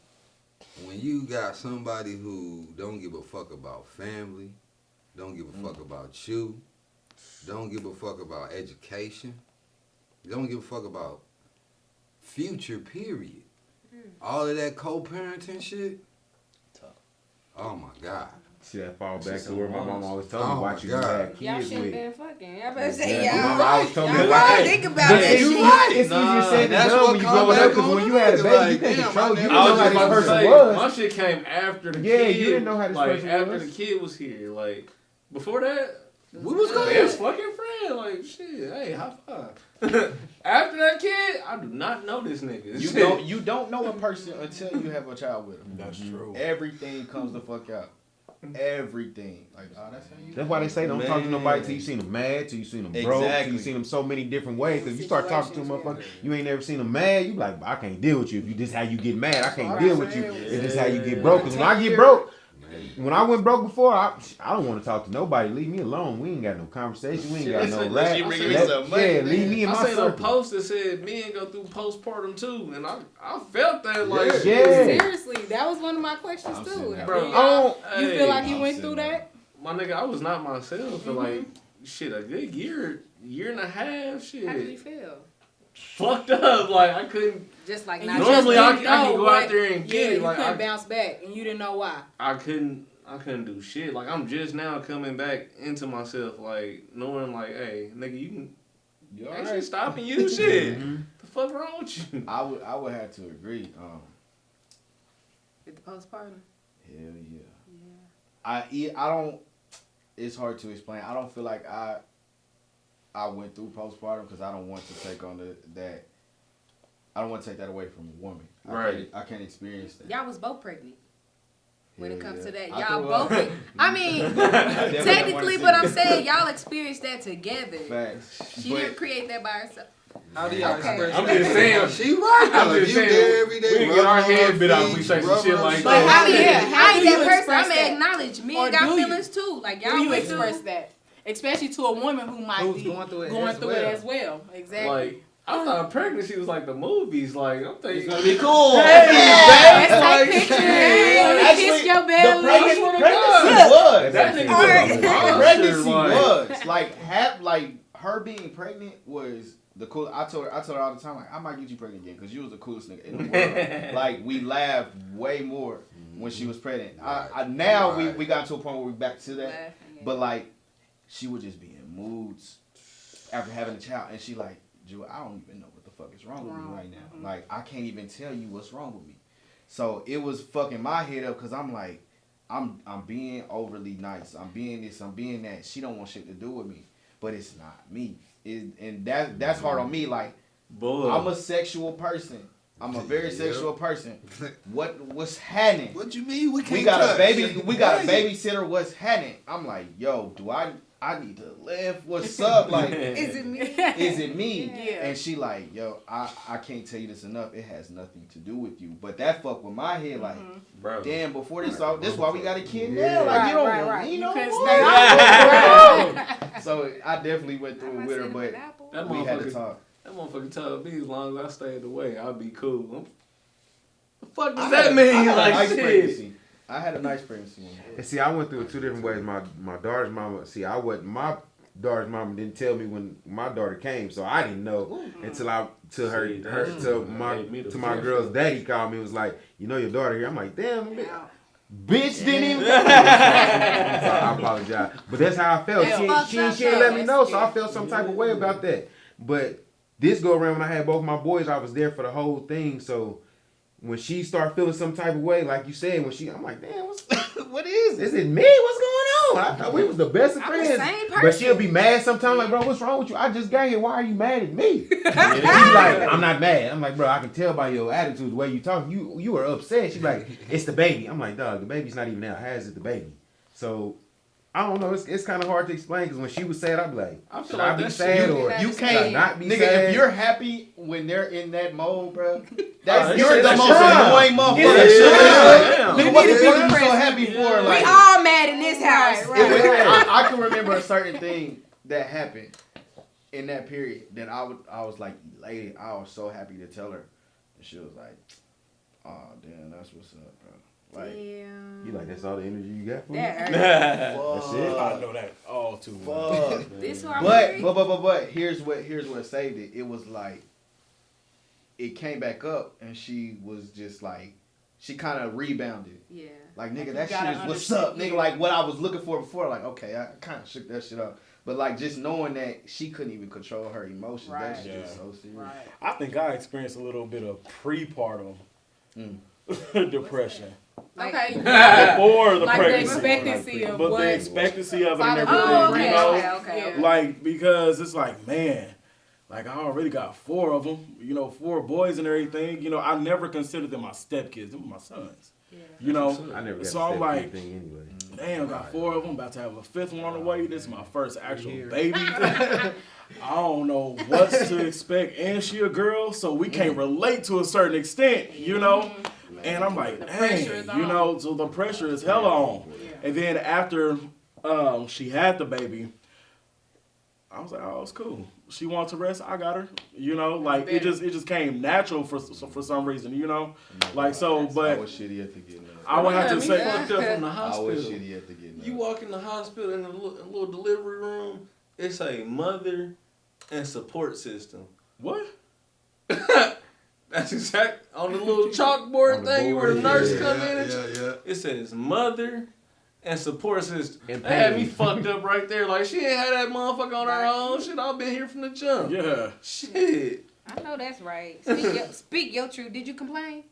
when you got somebody who don't give a fuck about family, don't give a fuck about you, don't give a fuck about education, don't give a fuck about future, period. All of that co-parenting shit, oh my God. See that fall back to where my mom always told me, Oh watch my you God. have Y'all kids shouldn't with. been fucking. Y'all better say Yeah, my y'all. mama always told me, Y'all like, gotta think about that It's shit. It's easier said than that's done what when you come growing back up, because on when you the had a nigga, baby, like, you couldn't damn, control. I You never didn't I know was how just this about to person say, was. my shit came after the Yeah, kid. you didn't know how this like, person after was. the kid was here. Like, before that, We was good. they was fucking friends. Like, shit, hey, high five. After that kid, I do not know this nigga. You don't know a person until you have a child with them. That's true. Everything comes the fuck out. Everything. Like, oh, that's how you. That's why they say don't talk to Man. nobody till you seen them mad, till you seen them broke, till Exactly. you seen them so many different ways. Because you start talking to a motherfucker, you ain't never seen them mad, you like, I can't deal with you. If you this how you get mad, I can't deal with you. If this how you get broke. Because when I get broke, when I went broke before, I don't want to talk to nobody. Leave me alone. We ain't got no conversation. We ain't got no Unless rap. you bringing me some money, Yeah, then. leave me in I my seen a circle. post that said men go through postpartum too, and I felt that like Yeah. shit. Seriously, that was one of my questions I'm too. sitting there. Bro, Do y'all- I you don't- feel like hey, you I'm went sitting through there. that? My nigga, I was not myself for like shit a good year and a half. Shit, How did you feel? fucked up. Like I couldn't. Just like And not you Normally, just I didn't can know go what- out there and get yeah, it. you Like couldn't I bounce back, and you didn't know why. couldn't do shit. Like I'm just now coming back into myself. Like knowing like, hey, nigga, you can You actually alright? stopping you. Shit, the fuck wrong with you? I would have to agree. with the postpartum. Hell yeah. I don't. It's hard to explain. I don't feel like I went through postpartum because I don't want to take on that. I don't want to take that away from a woman. Right. I can't experience that. Y'all was both pregnant. When it Hell comes yeah. to that, I y'all threw up. both. I mean, Definitely technically, wanna but see I'm it. saying y'all experienced that together. Facts. She didn't create that by herself. How do y'all Okay. express I'm that? just saying. She right. I'm though. If just you saying, there every day, we can get our rubbing head her bit out if feet, we say some rubbing shit her like feet. But that. how I do mean, you- I how ain't do you that person. express I'm that? acknowledge me Or and got do you? feelings too. Like Do y'all you went express through. that? Especially to a woman who might Who's be going through it going as through well. it as well. Exactly. Like I thought pregnancy was like the movies. Like I'm thinking It's gonna be cool. Let's Like, take pictures. hey, Let me kiss your belly. Pregnancy God. was. that nigga Alright. was a monster. Pregnancy like, was like her being pregnant was the cool. I told her all the time, like, I might get you pregnant again because you was the coolest nigga in the world. Like we laughed way more when she was pregnant. Now Right. we got to a point where we back to that. Laughing, yeah. But like she would just be in moods after having a child, and she like, Jewel, I don't even know what the fuck is wrong with me right now. Like I can't even tell you what's wrong with me. So it was fucking my head up because I'm like, I'm being overly nice. I'm being this. I'm being that. She don't want shit to do with me, but it's not me. And that's hard on me. Like Boy. I'm a sexual person. I'm a very sexual person. What's happening? What you mean? We can't We got touch? a baby. We got a babysitter. What's happening? I'm like, yo, do I need to live? What's up? Like, Is it me? is it me? Yeah. And she like, yo, I can't tell you this enough. It has nothing to do with you. But that fuck with my head, like, Bro. damn, before this all, this why we got a kid now. Like, you don't want me You no couldn't more. stay Like, so I definitely went through it with her, but That we had to motherfucker, talk. that motherfucker told me as long as I stayed away, I'll be cool. The fuck does I that had- mean? I had a Like nice shit. pregnancy. I had a nice pregnancy. And see, I went through it two different ways. My daughter's mama. See, my daughter's mama didn't tell me when my daughter came, so I didn't know until my girl's daddy called me. It was like, you know, your daughter here. I'm like, damn, bitch didn't even. So I apologize, but that's how I felt. She didn't let me know, so I felt some type of way about that. But this go around when I had both my boys, I was there for the whole thing. So when she started feeling some type of way, like you said, I'm like, damn, what is this? Is it me? What's going on? I thought we was the best of I'm the friends. same But person. she'll be mad sometimes, like, bro, what's wrong with you? I just got here. Why are you mad at me? She's like, I'm not mad. I'm like, bro, I can tell by your attitude, the way you talk, you are upset. She's like, it's the baby. I'm like, dog, the baby's not even out. How is it the baby? So I don't know. It's kind of hard to explain because when she was sad, I'd be like, I feel should like I be that sad shit- or You should I can't, not be nigga. sad? If you're happy when they're in that mode, bro, that you're shit- the that most shit- annoying motherfucker. Yeah. Nigga, We what need the to fuck be you so depressed. happy for? Yeah. Like, We all mad in this house. it was- I can remember a certain thing that happened in that period that I was like elated. I was so happy to tell her, and she was like, "Oh damn, that's what's up, bro." Like, You like, that's all the energy you got for me? That That's it? I know that all too well. fuck. This who I'm But married? here's what saved it. It was like it came back up, and she was just like she kind of rebounded. Yeah. Like, nigga, You that shit gotta is what's understand, up, nigga. yeah. Like what I was looking for before. Like, okay, I kind of shook that shit up. But like just knowing that she couldn't even control her emotions, Right. that shit is Yeah. so serious. Right. I think I experienced a little bit of prepartum depression Okay. before the Like the pregnancy. expectancy of But what. the expectancy of it and Father- everything, Oh, you okay, know? okay. Yeah. Like, because it's like, man, like I already got 4 of them, 4 boys and everything. I never considered them my stepkids. Them were my sons. Yeah. I never got So to I'm say like, anything anyway. damn, got 4 of them. About to have a 5th one on the way. This is my first actual baby. I don't know what to expect. And she a girl, so we can't relate to a certain extent, And I'm like, The pressure is dang, on. so the pressure is hella on. And then after she had the baby, I was like, oh, it's cool. She wants to rest, I got her. Like it just came natural for some reason, Like so, I but was shitty at the getting up. I would have to Me say, fucked up from the I was hospital. shitty at the getting up. You walk in the hospital in a little delivery room. It's a mother and support system. what? That's exact on the little chalkboard On the thing where the board, nurse yeah, come in. And yeah. It says mother and support system. And That had me pain. fucked up right there. Like she ain't had that motherfucker on her own. Shit, I've been here from the jump. Yeah. Shit. I know that's right. Speak your truth. Did you complain?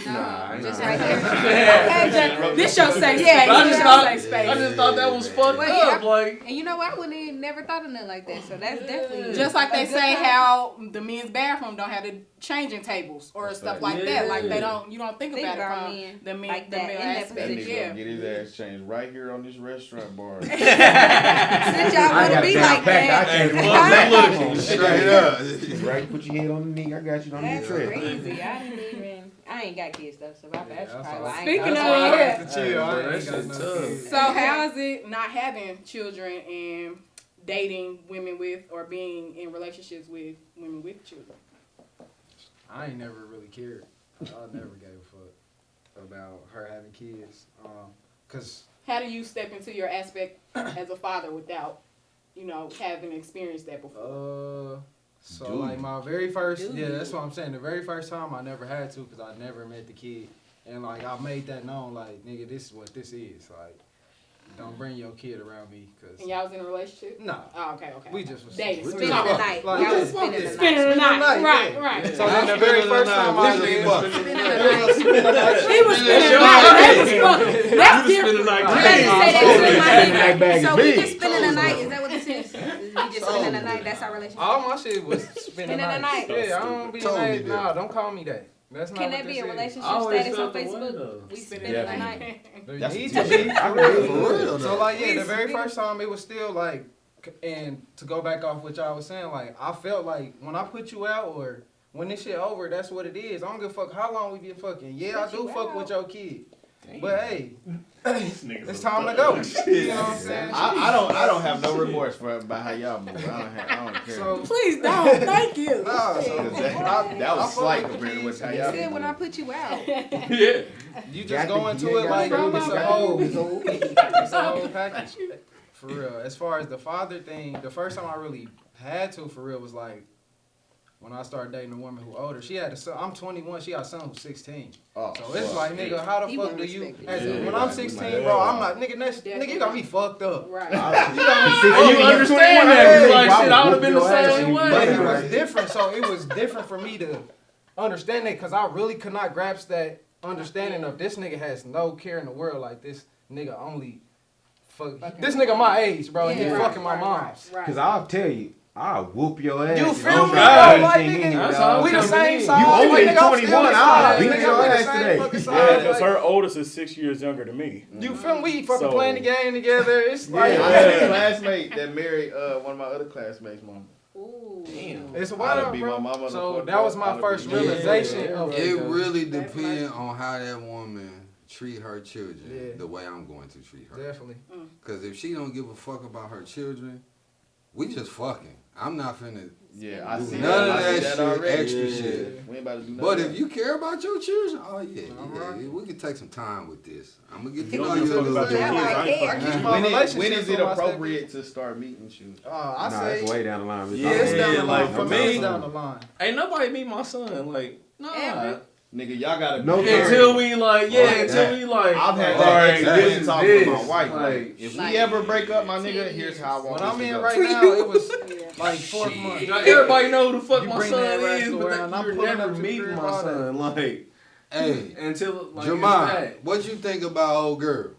No. Nah, Just nah. right there. Yeah. This your safe Yeah, space. I This just your thought safe space. I just thought that was fucked Well, up. Like And you know what? I wouldn't even never thought of nothing like that. So that's definitely Just like they a good say time. how the men's bathroom don't have the changing tables or stuff like that. Like Yeah. you don't think Think about about it from men the men, like the that, male in that aspect. That nigga position. Yeah. gonna get his ass changed right here on this restaurant bar. Since y'all want to be like that, I Hey, can't Straight up. Right, put your head on the knee. I got you. Don't that's be tripped. crazy. I ain't got kids though, so that's that's probably all. why I ain't Speaking got of- kids. yeah. To chill, I That ain't got shit no tough. kids. So how is it not having children and dating women with or being in relationships with women with children? I ain't never really cared. I never gave a fuck about her having kids. Cause How do you step into your aspect as a father without, having experienced that before? so Dude. like my very first, Dude. yeah, that's what I'm saying. The very first time I never had to, cause I never met the kid, and like I made that known, like nigga, this is what this is. Like don't bring your kid around me, cause And y'all was in a relationship? no, Oh, okay. we just was Dating. Spending the Talk. night. Like, Y'all was just spending the Spending night. the night. Right, yeah. right. So then the very first time I did, He was spending the night. They was fucking. That's different. You better say that to That my bag nigga. is So we big. just spending the night. Is that what this is? We just spending the night. That's our relationship. all my shit was spending Spending the night. Yeah, I don't be Totally like, different. nah, don't call me that. That's not Can what that be this a is. relationship I always status on felt the way, Facebook? though. We spending the Definitely. night. There That's need the to be. T-shirt. For For real. real, So though. like, yeah, the very first time it was still like, and to go back off what y'all was saying, like I felt like when I put you out or when this shit over, that's what it is. I don't give a fuck how long we been fucking. Yeah, I Put do you fuck out. with your kid, Damn. but hey, This nigga's it's a time to thug. go. You know what I'm saying? I don't have no remorse for about how y'all move. I don't care. So Please don't. Thank you. nah, so Because that, I that was fuck slight with the compared to kids. what how You y'all said when I move. put you out. Yeah. You just Got go the- into you it ain't like got the- it's you a got whole, the- it's a whole package. For real. As far as the father thing, the first time I really had to for real was like when I started dating a woman who older. She had a son. I'm 21. She got a son who's 16. Oh, So it's fuck. like, nigga, how the He fuck wouldn't do you? respect it. As Yeah, when yeah, I'm yeah. 16, bro, I'm like, nigga, you got me fucked up. Right. And you understand that? 'cause like, shit, I would have been the same But it way. was different. So it was different for me to understand that because I really could not grasp that understanding of this nigga has no care in the world. Like this nigga only fuck. This nigga my age, bro, and he Yeah. fucking my mom's. Right. Cause I'll tell you, I'll whoop your ass. You if feel don't me, got bro? Like, anything in nigga, you, that's dog. how We the I'm same telling size. you. You Like, only nigga, I'm 21, still the I'll size. beat Nigga, your we the ass same today. fucking size. Yeah, because Like, her oldest is 6 years younger than me. you feel me? We fucking So- playing the game together. It's like, I had a classmate that married one of my other classmates' mom. Ooh. Damn. it's I'd wild, be bro. my mama So the that was fuck my up. first I'd be- realization of It it. really That's depends on how that woman treat her children Yeah. the way I'm going to treat her. Definitely. Because if she don't give a fuck about her children, we just fucking. I'm not finna. Yeah, I do see none that. of I see that shit, already. extra Yeah. shit. We ain't about to do nothing. But if you care about your children, oh yeah, Alright. yeah, we can take some time with this. I'm gonna get You to know don't you give a a fuck little about your bit. kids. I ain't Yeah. fucking keep with my when relationship is it on my appropriate to start meeting shoes? I Nah, say, it's way down the line. yeah, it's down the Yeah, line. like, For for me, me- it's down the line. Ain't nobody meet my son. Like, nah. Ever. Nigga, y'all gotta No be Until we like, yeah, Like until that. we like, I've had all right, that this is talk this. with my wife. Like, If Like, we ever break up, my nigga, 10 here's how I want What this I'm to in go. right now, it was Yeah. like 4th month. now, everybody know who the fuck You my bring son that is, rascal but around, I'm you're pulling never up to the meeting crib my all that. son. Like, Hey, until like it's Jamon, that. what you think about old girl?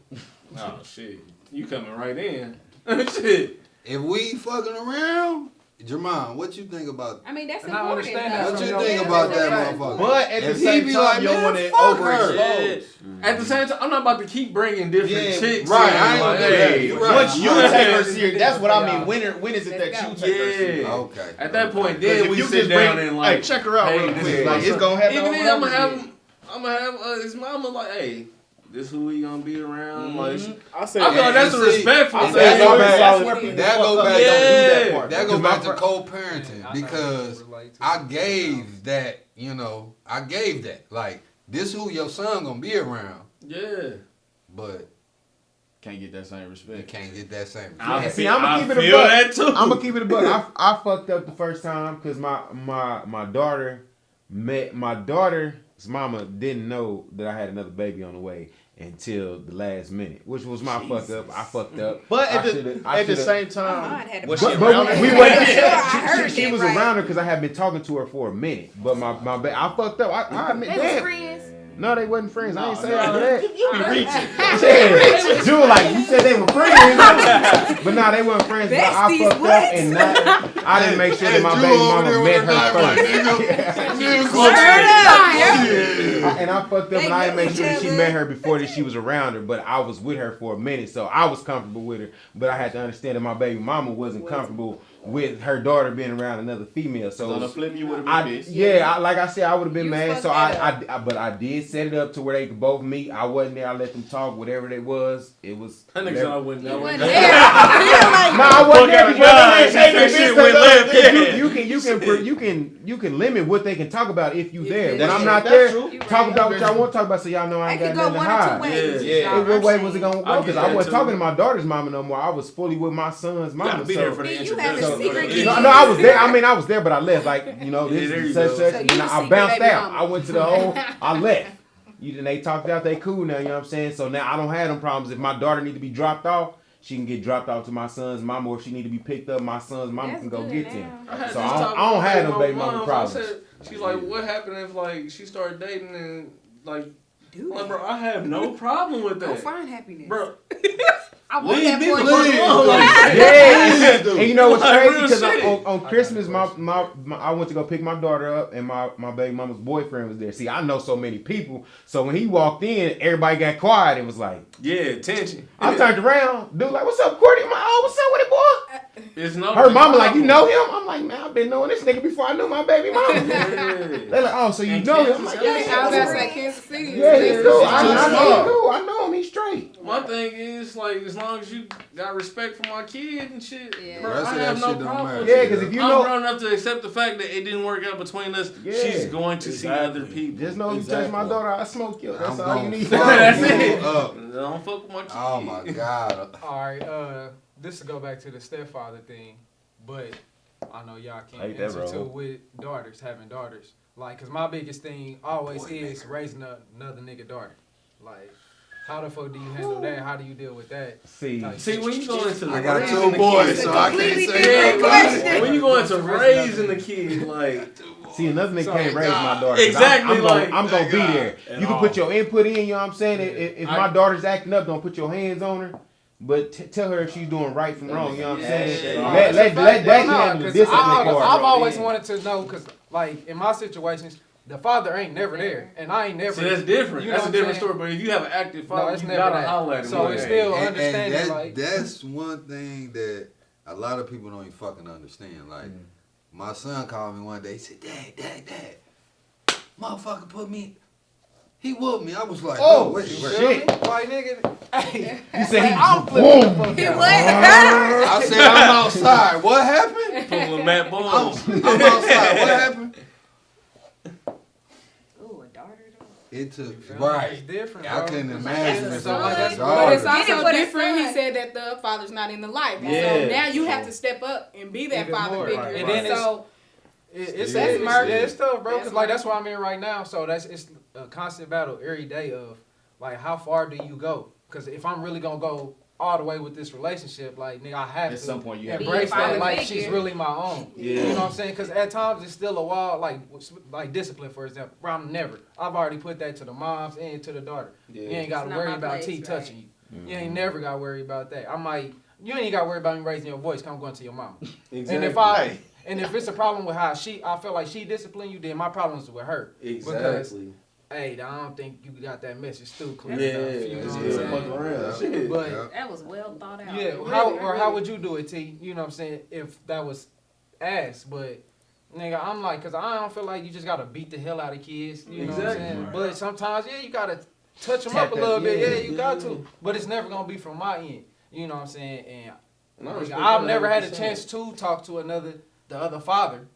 Oh shit, you coming right in? Shit. If we fucking around, Jamon, what you think about? I mean, that's And I important. understand though. that What from you your think end. about That's that a fact. motherfucker? But at the If he same be time, like, you don't man, want it fuck her. overexposed. At the same time, I'm not about to keep bringing different Yeah, chicks. right, in, I ain't like, gonna do that. hey, You right. Once you Yeah. take her serious, that's what I Yeah. mean. When is it that Let's you go. take her serious? Yeah. Okay. At that point, 'Cause then if we you sit just down bring, and like, hey, check her out hey, real this quick. is Like my it's son. gonna happen. Even on then, I'm gonna whatever have it is. I'm gonna have his mama like, hey, this who we gonna be around. Like, Mhm. I say, I feel like that's a see, respectful I thing. say That's go where back- that's where people that fuck go up. back- They don't do that Yeah. part. That Cause goes my back to fr- co-parenting I know because you relate to I it. gave that, I gave that. Like, this who your son gonna be around, Yeah. but Can't get that same you respect. can't get that same. I respect. See, I'ma keep it a feel buck. that too. I'm gonna keep it a buck. I fucked up the first time because my daughter met my daughter's mama didn't know that I had another baby on the way until the last minute, which was my fuck up. I fucked up. But I should've- I at the should've- same Oh, time, I'd had to was put she it But around on her? we there. wasn't. Sure, I heard She that, was right. around her because I had been talking to her for a minute. But my I fucked up. I admit They was that. friends. No, they wasn't friends. I ain't say No, all of that. You be reaching. Yeah, Jewel, like you said, they were friends, but nah, they weren't friends. But I Besties, fucked what? up and not. I didn't make sure that my Drew baby over mama there met with a knife, her like, first. nigga, And I fucked up They and I didn't make knew sure that each she other. met her before that she was around her. But I was with her for a minute, so I was comfortable with her. But I had to understand that my baby mama wasn't comfortable with her daughter being around another female. So On the flip, you would have been pissed. like I said, I would have been You mad. fucked So that but I did set it up to where they could both meet. I wasn't there. I let them talk. Whatever it was, it was. That nigga whatever. said I wouldn't You know. wasn't there. I feel like No, I wasn't there Fuck because out they of ain't God. taking Shit this went left, you can limit what they can talk about if you there. When That's I'm true. not That's there, true. talk about what y'all want to talk about so y'all know I I ain't could got go nothing to one or two hide. ways. Yeah. y'all. What I'm way saying. was it gonna I go? get Because I that wasn't too. talking to my daughter's mama no more. I was fully with my son's You gotta mama. be there for the Then you have a introduction. secret Yeah. key. No, I was there. I mean, I was there, but I left. Like, this Yeah, there is you such go. such. So And you I secret bounced baby out. mama. I went to the hole. I left. and they talked out, they cool now, you know what I'm saying? So now I don't have them problems. If my daughter need to be dropped off, she can get dropped off to my son's mama, or if she need to be picked up, my son's mama That's can go good get now. them. I had So this I talk don't with have my no baby mama mom. problems. I said, she's like, what happened if like she started dating and like, Do I'm like, it. bro, I have no problem with Go that, find happiness. bro. I want Leave that me for the you. fuck alone. Like, Yeah, and you know what's Like, crazy? real Because shit. on Christmas, my I went to go pick my daughter up, and my baby mama's boyfriend was there. See, I know so many people, so when he walked in, everybody got quiet. It was like, yeah, tension. I turned around, dude, like, what's up, Courtney? I'm like, oh, what's up with it, boy? It's no. Her mama like, you know him? I'm like, man, I've been knowing this nigga before I knew my baby mama. Yeah. They're like, oh, so you And know him? Kansas I'm like, City. yeah, I was yeah, about to say Kansas City. yeah, he's cool. I small. know, I know him. He's straight. My thing is like, as long as you got respect for my kid and shit, Yeah. bro, Rest I of that have no shit don't problem matter. with Yeah, it. because if you I'm know, grown enough to accept the fact that it didn't work out between us. Yeah. She's going to see Exactly. other people. just know if you touch my Exactly. daughter, I smoke you. That's I'm all you gonna need. fuck That's you it. up. Don't fuck with my kid. Oh my God. All right, this to go back to the stepfather thing, but I know y'all can't Hate that, answer bro. to with daughters, having daughters. Like, cause my biggest thing always is raising another nigga daughter. Like, how the fuck do you handle that? How do you deal with that? See, Like, See, when you go into the I got raising two the boys, kid- so I can't completely say different nothing about it. question. when you go into raising the kid, like, see, another nigga So- can't raise my daughter. 'Cause Exactly, I'm like- gonna be God. there. At You can all. put your input in. You know what I'm saying? If my daughter's acting up, don't put your hands on her. But tell her if she's doing right from wrong. You know what I'm saying? Yeah. Let that handle the discipline I've part. always wanted to know, cause like in my situations, the father ain't never there, and I ain't never. see, that's different. You know That's a what I'm different saying? story. But if you have an active No, father, it's you never gotta that. holler at him. So like, it's hey. still And understanding, like- that's one thing that a lot of people don't even fucking understand. Like, my son called me one day. He said, Dad, motherfucker put me. He whooped me. I was like, Oh, wait. shit. Like nigga, hey, You said I'm he flipping the boom. fuck He out. what? I said, I'm outside. What happened? Pulling Matt I'm, Bones. I'm outside. What happened? Ooh, a daughter though. It took, It's right. different, I bro. couldn't That's imagine a if it son. was a But But daughter. it's Get it also for the different. He son. said that the father's not in the life. Yeah. So now you have to step up and be that Even father more, figure. right. And then it's- So It's That's murky. yeah, it's tough, bro. That's Cause like that's murky. what I'm in right now. So it's a constant battle every day of like how far do you go? Cause if I'm really gonna go all the way with this relationship, like nigga, I have At to some point you have to embrace be a father that like figure. she's really my own. Yeah. You know what I'm saying? Cause at times it's still a wall, like discipline, for example. Bro, I've already put that to the moms and to the daughter. You ain't gotta It's not worry my about place, T right. touching you. You ain't never gotta worry about that. You ain't gotta worry about me raising your voice. 'Cause I'm going to your mama. Exactly. And if it's a problem with how I feel like she disciplined you, then my problem is with her. Exactly. Hey, I don't think you got that message through clear Yeah, enough. You know it's what good. I'm Fuck saying? around. Shit. But Yeah. That was well thought out. yeah, Really, how would you do it, T? You know what I'm saying? If that was asked, but nigga, I'm like, cause I don't feel like you just gotta beat the hell out of kids. You know what I'm Exactly. saying? Right. But sometimes, yeah, you gotta touch them Tap up a that- little bit. yeah, Yeah, you got yeah. to. But it's never gonna be from my end. You know what I'm saying? And And I nigga, respect I've that never had a 100%. chance to talk to the other father.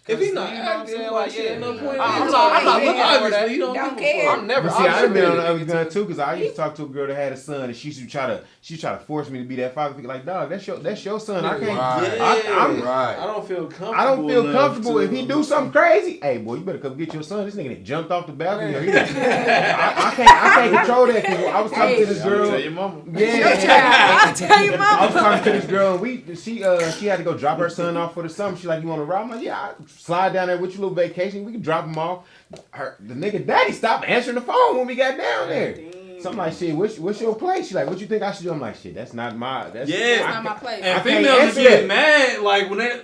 If he's not You know what I'm active, saying? like, Like, shit, yeah. no point. I'm in not talking. looking for Obviously, that. you don't Don't give a care. fuck. I'm never. But see, I've been on the really other get gun to- too, cause I used to talk to a girl that had a son, and she used to try to force me to be that father figure. Like, dog, that's your son. I can't. Right. I'm- Right. I don't feel comfortable. I don't feel enough comfortable to- if he do something crazy. Hey, boy, you better come get your son. This nigga that jumped off the balcony. Or he I can't control that. Cause I was talking to this girl. Tell your mama. Yeah, I'll tell your I mama. was talking to this girl. And she had to go drop her son off for the summer. She like, you want to ride? I'm like, yeah, I slide down there with your little vacation. We can drop him off. The nigga daddy stopped answering the phone when we got down there. So I'm like, shit, what's your place? She like, what you think I should do? I'm like, shit, that's not my. Yeah. That's not my place. And I can't females answer be getting that. mad, like when they,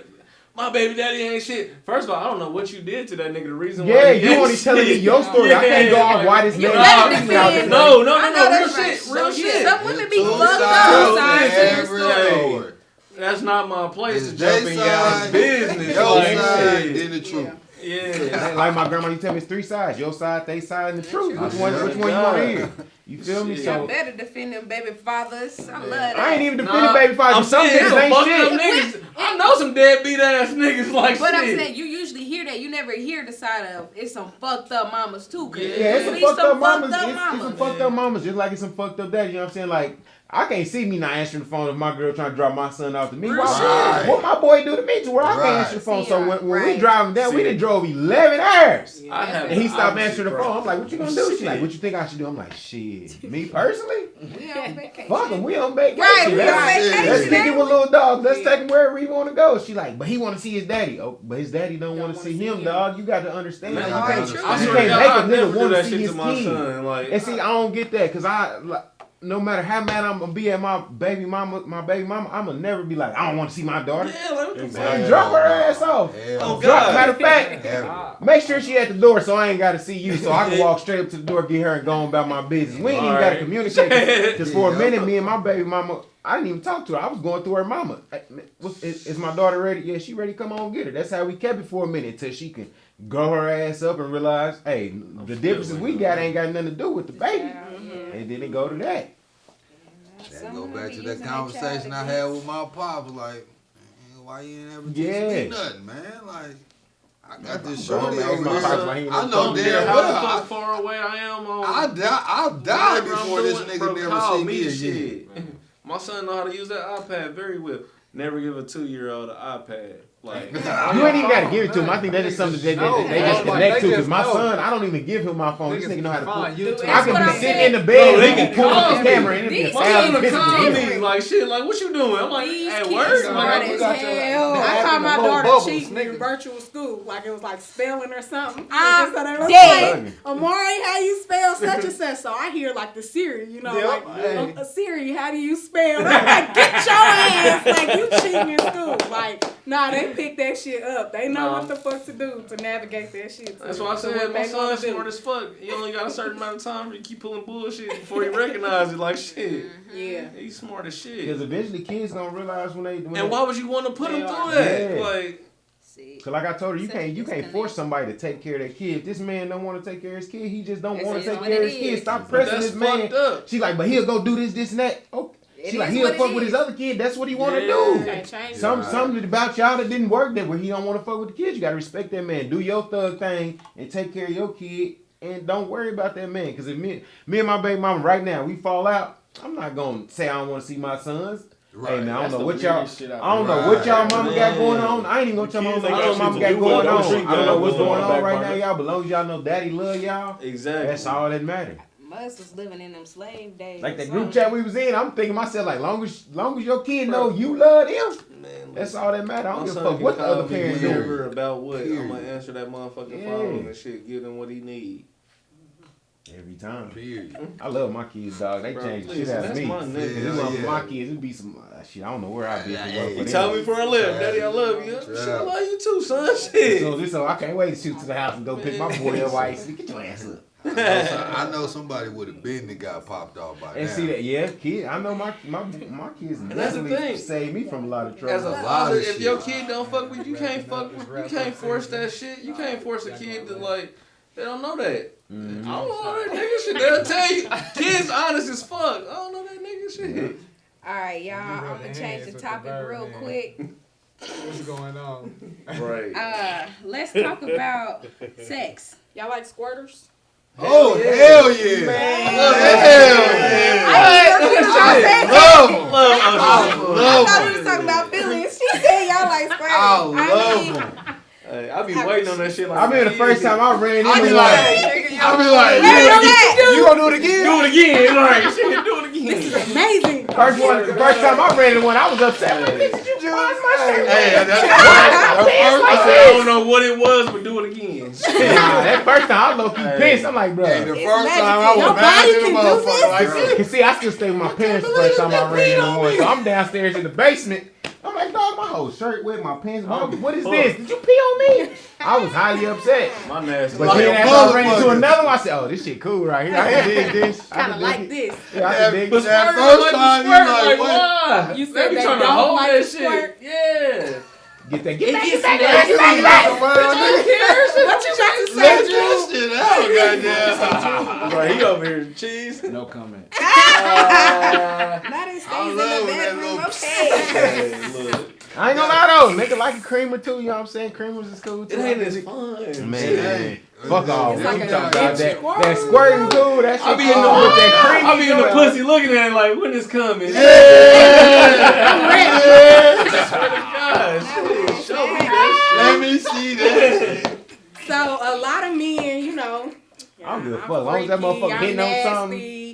my baby daddy ain't shit. First of all, I don't know what you did to that nigga. The reason why Yeah, he you ain't only telling me shit. your story. I can't go off like, why this You nigga. let it out defend. No, I know real that's right. shit, real Some shit. Some women be Two fucked sides up. to Sides every to story. story. That's not my place It's to jump they in y'all's side, business. Your like, side, shit. then the truth. Yeah. Like my grandma, you tell me it's three sides. Your side, they side, and the truth. I Which one swear you to want to hear? You feel me? Shit. Y'all So better defend them baby fathers. I love that. I ain't even defending Nah, baby fathers. I'm Some saying niggas some ain't fucked shit. up niggas. I know some deadbeat ass niggas like But I'm shit. saying you usually hear that. You never hear the side of it's some fucked up mamas too. 'Cause Yeah, Yeah, it's at some least fucked up mamas. fucked up It's some mamas. fucked up mamas, just like it's some fucked up daddy. You know what I'm saying? Like, I can't see me not answering the phone if my girl trying to drop my son off to me. Real Why- shit. What my boy do to me to where I Right. can't answer the phone? So when we Right. driving down, we See. done drove 11 hours. I have And he stopped the answering the opposite phone. I'm like, what you gonna do? She's Shit. like, what you think I should do? I'm like, shit. Me personally? We on vacation. Fuck him. We on vacation. Right, we on Let's vacation. kick it with little dog. Let's take him wherever he want to go. She like, but he want to see his daddy. Oh, but his daddy don't want to see him, dog. You got to understand. Man, You I can't, understand. I you swear to can't God, make I a never nigga do want to that see shit his to my kid. son. Like, And see, I don't get that because no matter how mad I'm gonna be at my baby mama, I'ma never be like, I don't want to see my daughter. yeah, like what the fuck? Hell Drop her no. ass off. Hell Oh, no. God. Matter of fact, Ever. make sure she at the door so I ain't got to see you, so I can walk straight up to the door, get her, and go on about my business. We ain't even got to Alright. communicate because for a Yeah. minute, me and my baby mama, I didn't even talk to her. I was going through her mama. Is my daughter ready? Yeah, she ready. Come on, get her. That's how we kept it for a minute until she can grow her ass up and realize, hey, the differences we got ain't got nothing to do with the baby. And then it go to that. That go back to that conversation I had with my pops. Like, man, why you ain't ever teach Yeah. me nothing, man? Like, I got this Bro, shorty man, over my here. pops like he ain't I never know told me damn how the well. fuck far away I am on. I died whatever I'm before this doing, nigga bro, never call seen me again. shit. My son know how to use that iPad very well. Never give a 2-year-old an iPad. Like, You ain't even got to give it to him. I think that's just something that they just No, connect like, to. they Because my just know. son, I don't even give him my phone. This nigga know how to Fine, pull. you I That's can what be I'm sitting saying. in the bed Bro, and he they can can pull up call the me. camera and it'll be These a my thousand son will pictures. call different. me like shit. Like, what you doing? I'm like, These at kids work. smart Like, as you got your- hell. I Having caught my the little daughter bubbles, cheating in nigga. virtual school, like it was like spelling or something. I'm And so they was dead. like, Amari, how you spell such and such? So I hear like the Siri, you know, Yep. like Siri, how do you spell? And I'm like, get your ass, like you cheating in school. Like, nah, they pick that shit up. They know what the fuck to do to navigate that shit. That's why I to said what my they wanna son's do. smart as fuck. He only got a certain amount of time for you to keep pulling bullshit before he recognize it. Like shit, Yeah. he's smart as Because shit. eventually kids gonna realize when they. And why would you want to put him They through are. that? Yeah. Like, See, Cause like I told her, you Such can't disconnect. force somebody to take care of their kid. If this man don't want to take care of his kid, he just don't It's want to just take what care of it his kid. is. Stop but pressing that's this man. fucked up. She like, but he'll go do this, and that. Okay. It She like, is he'll what it fuck with is. his other kid. That's what he want to Yeah. do. Can't change it. Something about y'all that didn't work that where he don't want to fuck with the kids. You gotta respect that man. Do your thug thing and take care of your kid, and don't worry about that man. Cause if me and my baby mama right now we fall out, I'm not gonna say I don't want to see my sons. Right. Hey man, I That's don't know the what y'all. weirdest shit I don't know Right. what y'all mama got Man. going on. I ain't even gonna tell my Kids mama ain't what your got mama shit got to do going with it. on. Don't I don't know what's treat going them on right back now, burner. y'all. But long as y'all know daddy love y'all, Exactly. that's all that matters. Mus was living in them slave days. Like or that group something. chat we was in, I'm thinking myself like, long as your kid know you love them, Man, that's all that matters. I my don't give a son fuck can what the call other me parents whenever do. about what. I'm Period. gonna answer that motherfucking Yeah. phone and shit. Give him what he need. Every time. Period. I love my kids, dog. They Bro, change the please, shit out of that's me. my If nigga. it Yeah, wasn't for yeah. my kids, it'd be some shit. I don't know where I'd be. if it wasn't He for tell them. me before I left, Daddy, I love you. Shit, I love you too, son. Shit. So I can't wait to shoot to the house and go pick my boy up. Ice. Get your ass up. I know somebody would have been that got popped off by And now. see that, yeah, kid. I know my kids that's the definitely thing. saved me from a lot of As trouble. a lot father, of if shit. your kid don't fuck with you, can't fuck with. You can't force that shit. You can't force a kid to like. They don't know that. Mhm. I don't know that nigga shit. They'll tell you. Kids honest as fuck. I don't know that nigga shit. All right, y'all. You I'm rub gonna the change hands the with topic the bird, real man. quick. What's going on? Right. Let's talk about sex. Y'all like squirters? Oh, hell yeah. I thought we was talking about feelings. She said y'all like squirters. I love them. Hey, I be waiting on that shit. Like I remember the first time I ran I into be one. like, You gonna do it again? do it again. Right. Shit, do it again. Amazing. The first time I ran into one, I was upset. Like, bitch, did you do my shirt? Hey, that's I said, I don't know what it was, but do it again. Nah, that first time I low key pissed. I'm like, bro. Hey, the It's first time magic. I was Your mad body at the can do motherfucker like this. You see, I still stayed with my parents the first time I ran into one. So I'm downstairs in the basement. I'm like, dog, my whole shirt wet, my pants. What is this? Did you pee on me? I was highly upset. My nasty. But Like then a after I ran into motherfucker. another one, I said, oh, this shit cool right here. I can dig this. I Kind can of dig like it. this. Yeah, I can dig But it. That squirt, first like, time, you squirt, like, what? why? You They said be they trying to don't hold like that to shit. squirt. Yeah. Get that. Get back. It Get back. gets Get back. Get back. What you got to Let say, that Drew? shit out, goddamn. Bro, he over here cheese. No comment. Not in stays I in love the that bedroom. little- Okay. Hey, look. I ain't gonna lie though, nigga like a creamer too. You know what I'm saying? Creamers is cool It too. ain't as fun. Man, fuck all. It's What like you a talking about? itchy That squirting cool. That shit I be in cool the with that cream. I be in the pussy looking at it like, when is coming? Gosh, show me that Let me see that. So a lot of men, you know, I don't give a I'm fuck. As long as that freaky, motherfucker I'm hitting on nasty,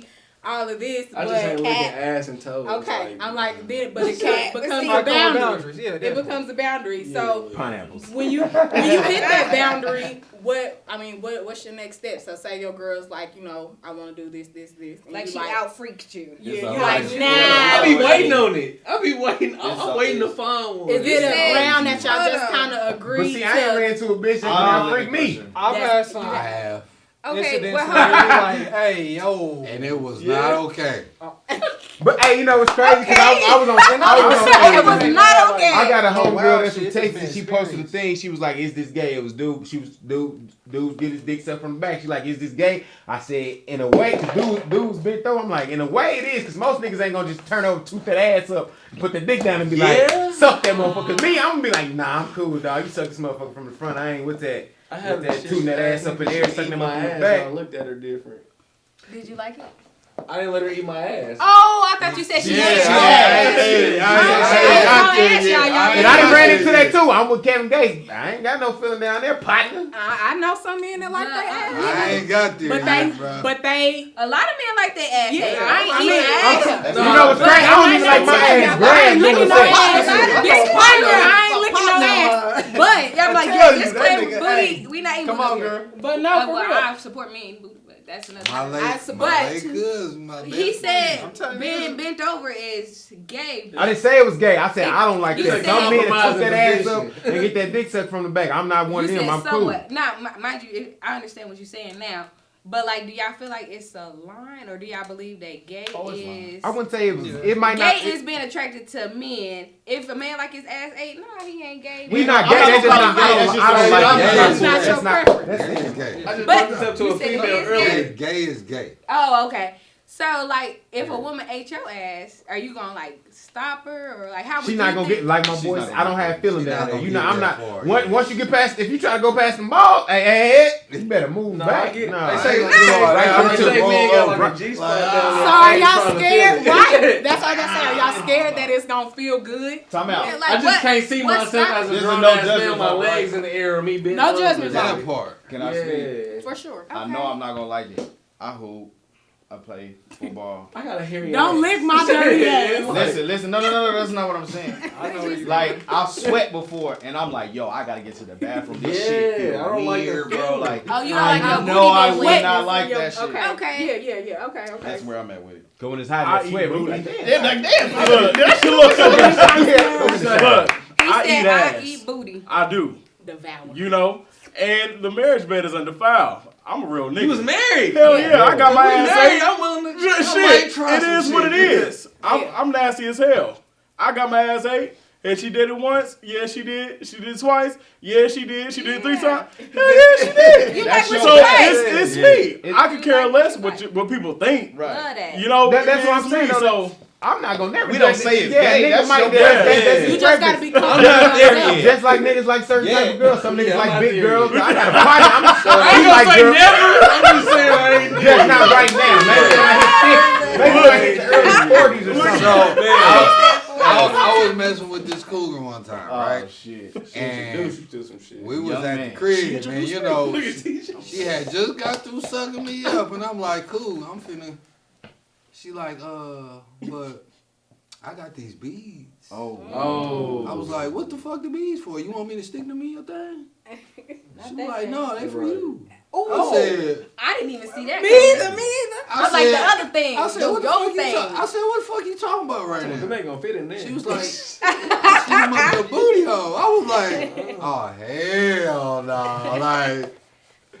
something. all of this, I but just ain't looking ass and toes. okay, I'm like, then, but it Cat, becomes but a Like boundary. boundaries, yeah. It definitely. becomes a boundary. So Pineapples. when you hit that boundary, what's your next step? So say your girl's like, you know, I want to do this, and Like you she out freaked you. Yeah, It's you all like, right. nah. I be waiting on it. I be waiting. It's I'm all- waiting to find one. Is it a said- ground that y'all Hold just on. kind of But agree see, to? I ain't ran into a bitch that I'm gonna a freak me. I've That's- had some I have. Okay, incidents well, where hold it be on. like, hey, yo. And it was Yeah. not okay. But hey, you know what's crazy? Cause I was on. It was not okay. I got a homegirl Wow, that's from shit, Texas. this She man posted a experience. thing. She was like, "Is this gay?" It was dude. She was dude get his dick sucked from the back. She like, "Is this gay?" I said, "In a way, cause dude's bent though." I'm like, "In a way, it is, cause most niggas ain't gonna just turn over, toot that ass up, and put their dick down and be Yeah. like, suck that motherfucker." 'Cause me, I'm gonna be like, "Nah, I'm cool, dog. You suck this motherfucker from the front. I ain't with that." I had With that tooting that ass up in the air, sucking them my up in the ass. back. I looked at her different. Did you like it? I didn't let her eat my ass. Oh, I thought you said she Yeah, hated I And I done ran into that too. I'm with Kevin Gates. I ain't got no feeling down there, partner. I know some men that like that ass. I ain't got there But yet, bro. they, A lot of men like that ass. Yeah, nigga. I ain't I eating mean, ass. You know what's crazy? I don't even like my ass I ain't grand. licking no ass. This partner, I ain't licking no ass. But Yeah, I'm like, tell yeah, you, this that claim nigga, booty. hey, We not eating come booty on, here. girl. but no, for Well, real. I support me eating booty, but that's another. My thing. leg, support- my leg good. My He best said friend. I'm telling being you. bent over is gay. I didn't say it was gay. I said I don't like You that. said Some men that toot compromising that ass up position. and get that dick sucked from the back. I'm not one You of them. said I'm cool. somewhat. Now, mind you, I understand what you're saying now. But like, do y'all feel like it's a line, or do y'all believe that gay is? I wouldn't say it was. It might not. Gay is being attracted to men. If a man like his ass ate, no, he ain't gay. We not I'm gay. not That's just gonna not. call it gay. That's just I don't not- like that's that. not That's your not. preference. Gay is gay. I just But brought this up to you a said female he is earlier. gay. Gay is gay. Oh, okay. So like, if a woman ate your ass, are you gonna like stop her, or like how would She's you not gonna think? get like my She's boys. not I don't gonna have get- feeling she's not down there. gonna You know, get I'm that not. far, Once yeah. once you get past, if you try to go past the ball, hey, you better move No, back. I get. No, They say, I ain't they gonna right lie, up say to men roll got over. like a G-spot down there. So I are ain't y'all trying to scared? feel it. Right? That's what I'm saying. Are y'all scared that it's gonna feel good? Time Yeah, out. like, I just what- can't see what myself stop- as a There's grown no ass man judgment with my zone, legs right? in the air or me bent No over. judgment zone. That part. Can I speak? Yeah. For sure. I know I'm not gonna like it. I hoop. I play football. I gotta hear you. Don't lick my dirty ass. Listen. No. That's not what I'm saying. I know where you Like I've sweat before, and I'm like, yo, I gotta get to the bathroom. This shit Yeah, feel I don't like the weird, bro. feeling. Like Oh, you don't I like your know booty I get would wet not Wetness like in your- that shit. Okay. Okay. Yeah. Okay. That's where I'm at with it. Cause when it's hot, I that sweat, eat bro. booty. Like, damn. Yeah, like damn. Look, look, He I said, eat I ass. eat booty. I do. Devour. You know, and the marriage bed is undefiled. I'm a real nigga. You was married. Hell yeah, I got my We ass married. ate. I'm willing to. Shit, I might try it some is what shit. it is. I'm nasty as hell. I got my ass ate. And she did it once. Yeah, she did. She did it twice. Yeah, she did. She did it 3 times. Hell yeah, she did. You That's like your what you So like. it's Yeah. me. I could You care like less what you what people think. Right. Love that. You know, That's it what I'm is saying, me. though. So I'm not gonna never. We don't judge say it. it's Yeah, gay. niggas That's might. your That's preference. You just gotta be comfortable not with there yourself. yet. Just like niggas like certain type of girls. Some niggas Yeah, I'm like not big there girls. yet. I got a partner. I ain't I'm gonna like say girl. never. I'm just saying I ain't Just not right now. Maybe when I hit 50, maybe when I hit the early 40s or something. So, I was messing with this cougar one time, Oh right? shit. And introduce you to some shit. we was Young at man. the crib, man. You know, Look at these. she had just got through sucking me up, and I'm like, cool, I'm finna. She like, but I got these beads. Oh. Oh. I was like, what the fuck the beads for? You want me to stick them in your thing? She was like, no, they for you. I said, I didn't even see that. Me either. Me either. I was like the other thing. I said, the what the yo fuck you thing. I said, what the fuck you talking about right Them now? ain't gonna fit in there. She was like, she my booty hole. I was like, oh hell no, like,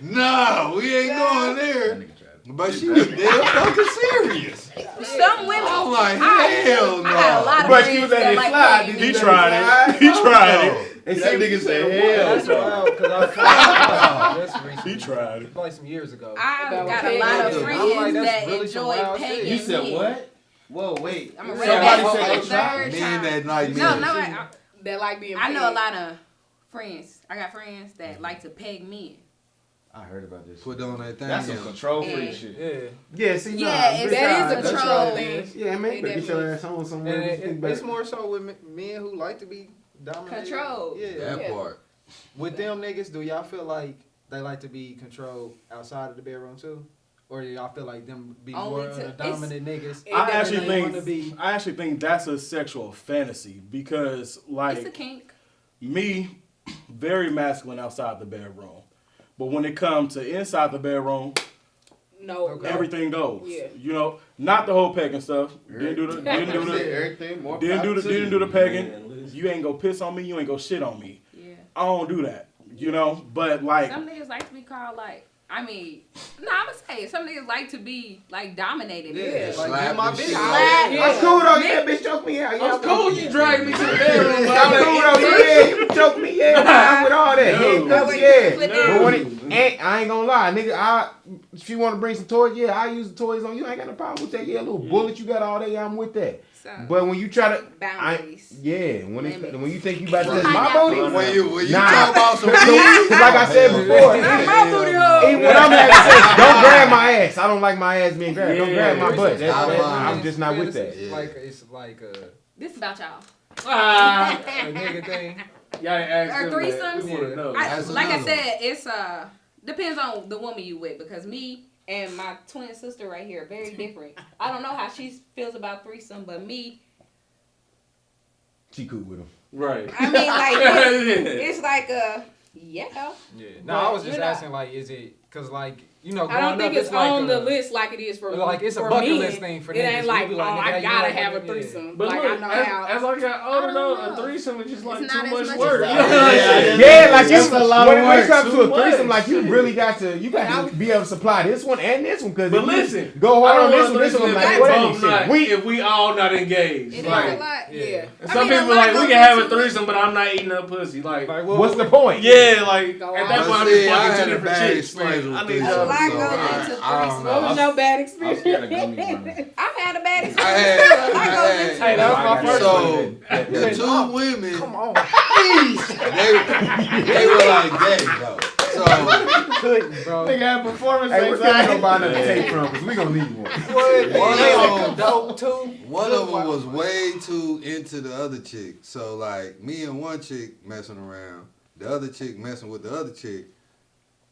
no, we ain't going there. But she was dead fucking serious. Some women. I'm like, hell no. I got a lot of But friends you let that it like slide. pegging Did me. you He let tried slide? it. He tried it. And That nigga said, hell That's no. wild because I was just recently. He tried it. Like some years ago. I About got a pegging. lot of I'm like, friends that's that really some enjoy wild shit. pegging You said men. what? Whoa, wait. I'm gonna Somebody run it back said for they the tried. third Men time. that like No, men. no, That like being I know a pegged. lot of friends. I got friends that like to peg men. I heard about this. Put on that thing. That's some yeah. control freak Yeah. shit. Yeah. Yeah, see, Yeah, nah, it's- bitch, That is a that's control right. thing. Yeah, man, you It better get your definitely ass on And somewhere. it's more so with men who like to be dominated. Controlled. Yeah. That Yeah. part. With them niggas, do y'all feel like they like to be controlled outside of the bedroom too? Or do y'all feel like them be Only more to- of the it's- dominant niggas? It I definitely actually think that's a sexual fantasy because It's a like kink. me, very masculine outside the bedroom, but when it comes to inside the bedroom, No. Okay. everything goes. Yeah. You know, not the whole pegging stuff. Didn't do the Everything more didn't do power the to didn't you. do the pegging. You ain't go piss on me. You ain't go shit on me. Yeah. I don't do that. You know, but like Some niggas like to be called like. I mean, no, I'ma say it. Some niggas like to be like dominated. Yeah. Like Slap you my and bitch. shit. Slap. Yeah. I'm cool though, yeah, bitch, choke me out. Yeah, I'm cool. You dragged me to the bedroom, but I'm cool though, yeah, you choke me, yeah, I'm with all that. No. Handcuffs, yeah. Flip But down. when it, I ain't gonna lie, nigga, if you wanna bring some toys, yeah, I use the toys on you. I ain't got no problem with that. Yeah, a little bullet you got all day, I'm with that. So, But when you try to, boundaries. yeah, Limits. when you think you about to touch Right. my booty, When you Nah. talk about some Cause like I said before, Not my booty hole. even when I'm having sex, don't grab my ass. I don't like my ass being grabbed. Don't grab my Yeah. butt. Yeah. I'm just not with that. It's like a This about y'all. Ah, nigga thing. y'all ain't asked Or them that. threesomes? We wanna know. That's Like I another one. said, it's depends on the woman you with because me and my twin sister right here are very different. I don't know how she feels about threesome, but me, She cool with him. Right. I mean, like Yeah. it's like yeah. Yeah. No, I was But, just you know- asking like, is it because like you know, I growing don't think up, it's like on a, the list like it is for Like it's a for bucket men. list thing for It niggas. ain't You like, be oh, nigga, I you gotta know have a what it is. threesome. But Like look, I know how. as I got older I though, don't a know. threesome is just like It's too not as much much work. as You know that. what I'm saying? Yeah, like It's a lot when of it work. comes to Too a threesome, much. like you really got to be able to supply this one and this one because But listen, go I hard on don't this want one, this one, if like we what both is not, shit? We if we all not engaged. It is Like, a lot. Yeah. and I some mean, a people lot like we goes can have a into it. threesome, but I'm not eating up pussy. Like, what's the point? yeah, like Go at out. that But point I'm see, just I fucking had two a different bad chicks. Man. experience I with need threesomes, A lot y'all. goes into I don't threesome. What was know. your bad I was experience? scared of gummies running. I've had a bad I experience. had, too. A lot I goes had, into Hey, that was my first so the two women, Come on. they were like that though. So Couldn't, bro. Nigga have performance Hey, what's that anxiety. gonna buy another tape from? Because we gonna need one. one of them was way too into the other chick. So like me and one chick messing around, the other chick messing with the other chick.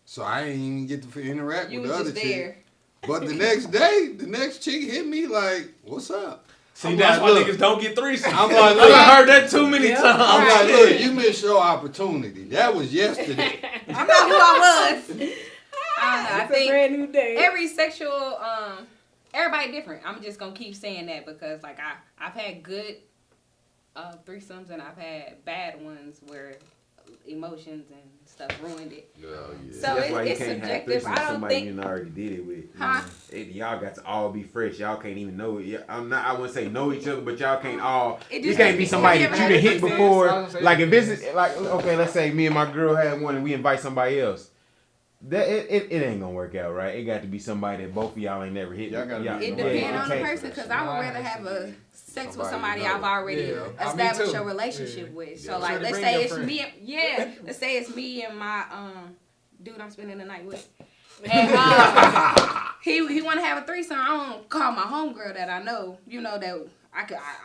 So I ain't even get to interact You with was the other just chick. there. But the next day, the next chick hit me like, "What's up?" See, I'm that's like, why look. niggas don't get threesomes. I'm like, I look. heard that too many Yeah. times. I'm like, look, you missed your opportunity. That was yesterday. I'm not who I was. I don't know. I It's a think brand new day. every sexual everybody different. I'm just gonna keep saying that because like I've had good threesomes and I've had bad ones where emotions and stuff ruined it. Oh, yeah. So That's why you it's can't have subjective. threesome I with don't somebody think you done already did it with. Huh? Y'all got to all be fresh. Y'all can't even know it. I wouldn't say know each other, but y'all can't all. It You just can't be somebody have that you you ever done had hit a before. I was gonna say Like if it this is like okay, let's say me and my girl had one and we invite somebody else. That it ain't gonna work out, right? It got to be somebody that both of y'all ain't never hit. Y'all gotta be- It Yeah, depends on the can't- person because I would rather have a sex with Somebody somebody you know. I've already Yeah. Me established too. a relationship Yeah. with. So Yeah. like Sure to let's bring say your it's friend. me and let's say it's me and my dude I'm spending the night with. And he wanna have a threesome. I don't call my homegirl that I know, you know, that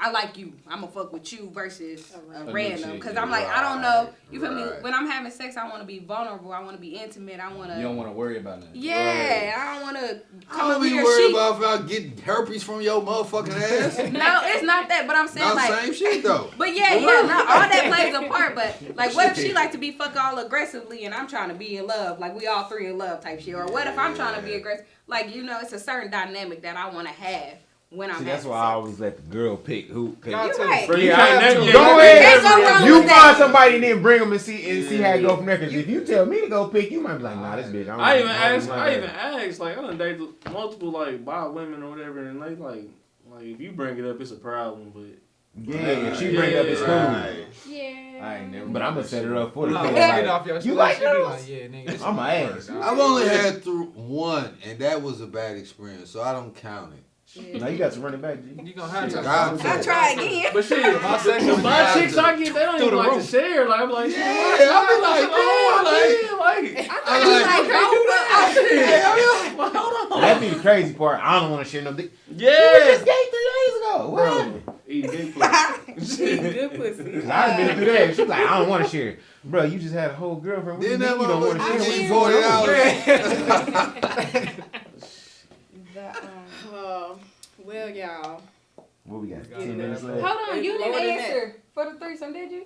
I like you. I'ma fuck with you versus a new random. chick, Cause yeah. I'm like, I don't know. You feel me? Right. When I'm having sex, I wanna be vulnerable. I wanna be intimate. I wanna You don't want to worry about nothing. yeah, I don't wanna I come don't over be your worried sheet. about if I get herpes from your motherfucking ass. No, it's not that. But I'm saying Not like, same shit though. but yeah, not all that plays a part. But like, what if she like to be fuck all aggressively and I'm trying to be in love, like we all three in love type shit, or what if I'm trying to be aggressive? Like it's a certain dynamic that I want to have when I'm. See, that's having why I sex. always let the girl pick who. Y'all You're too. right. Bro, Yeah, you I can't have never- to. yeah, Go you ahead. Can't go wrong You with find that. somebody and then bring them and see how it go from there. Because if you tell me to go pick, you might be like, nah, this bitch. I even asked, like, I done dated multiple, like, bi women or whatever, and they, like, if you bring it up, it's a problem, but Yeah, she bring up it's cool. Right. Yeah. I ain't never. But I'm gonna set her up for the No, thing. get off your You shit. like She be girls? like, yeah, nigga. this I'm is a work, ass. dog. I've only had through one, and that was a bad experience, so I don't count it. Now you got to run it back, G. You gonna have to. I'll I'll try again. But shit, My section my was chicks I get, they don't Through even the like to roof. share. Like, I'm like, shit, Yeah, what? I be like, like, I'm hold on. That be the crazy part. I don't want to share no dick. Yeah. Just gay 3 days ago. What Bro. happened? Eating big pussy. Good pussy. Cause I done been through that. She's like, I don't want to share. Bro, you just had a whole girlfriend. What do you Then mean that you don't want to motherfucker share? give What me you $40. Well, y'all. What we got? Yeah. 10 minutes left. Hold on, you Lower didn't than that. answer for the threesome, did you?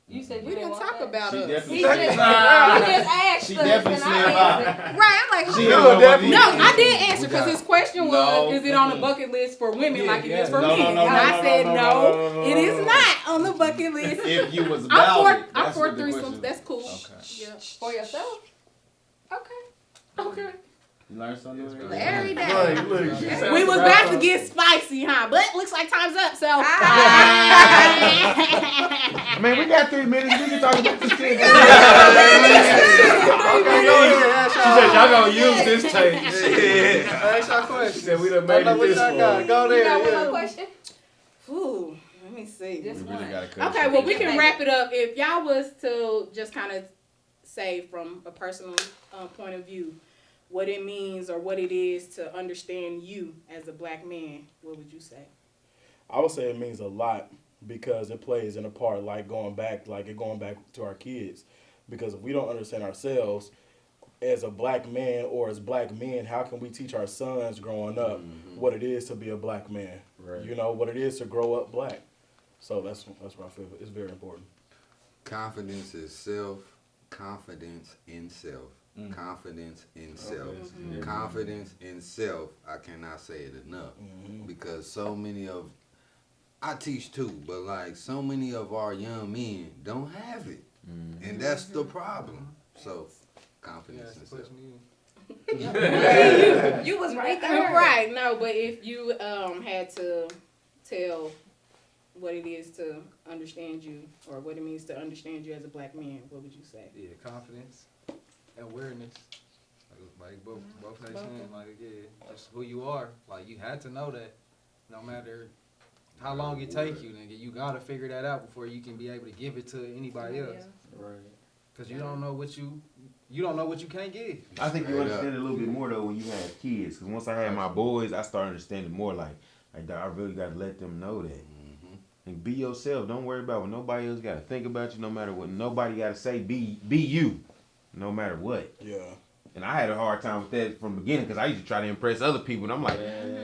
You said you We didn't didn't want talk that. about She us. definitely He just, slid he by. just asked She us, definitely and slid I by. answered. Right, I'm like, She who? know definitely. No, I did answer because his question was, No. is it on the bucket list for women Yeah, like it yeah. is for No, men? no, no, and no, I no, said no, no, no, no, it no, is no. not on the bucket list. If you was I'm about for it, that's for what the threesomes. question- That's cool. Okay. Yeah. For yourself? Okay. You learned something new today? Every day. Right, look, she said We was right. about to get spicy, huh? But looks like time's up. So. Man, we got 3 minutes. We can talk about this shit. Okay, go ahead. She said, y'all gonna use this tape. Ask your She question. said, we done I made know it what this y'all got. far. Go You there. got one Yeah. more question? Ooh, let me see. Just We really one. gotta cut Okay, it well, we short. can wrap it up. If y'all was to just kind of say from a personal point of view what it means or what it is to understand you as a black man, what would you say? I would say it means a lot because it plays in a part like going back to our kids. Because if we don't understand ourselves as a black man or as black men, how can we teach our sons growing up what it is to be a black man? Right. You know, what it is to grow up black. So that's what I feel is very important. Confidence is self. Confidence in self. Confidence in self. Yeah. Confidence in self. I cannot say it enough because so many of I teach too, but like so many of our young men don't have it, and that's the problem. So confidence in self. You was right there. Right, no, but if you had to tell what it is to understand you or what it means to understand you as a black man, what would you say? Yeah, confidence, awareness. Like both they saying, like, yeah, just who you are. Like, you had to know that no matter how long it take you, nigga, you gotta figure that out before you can be able to give it to anybody else. Right. Cause you don't know what you don't know what you can't give. I think you understand it a little bit more though when you have kids. Cause once I had my boys, I started understanding more. Like I really got to let them know that. And be yourself. Don't worry about what nobody else got to think about you. No matter what nobody got to say. Be you. No matter what. Yeah. And I had a hard time with that from the beginning because I used to try to impress other people. And I'm like,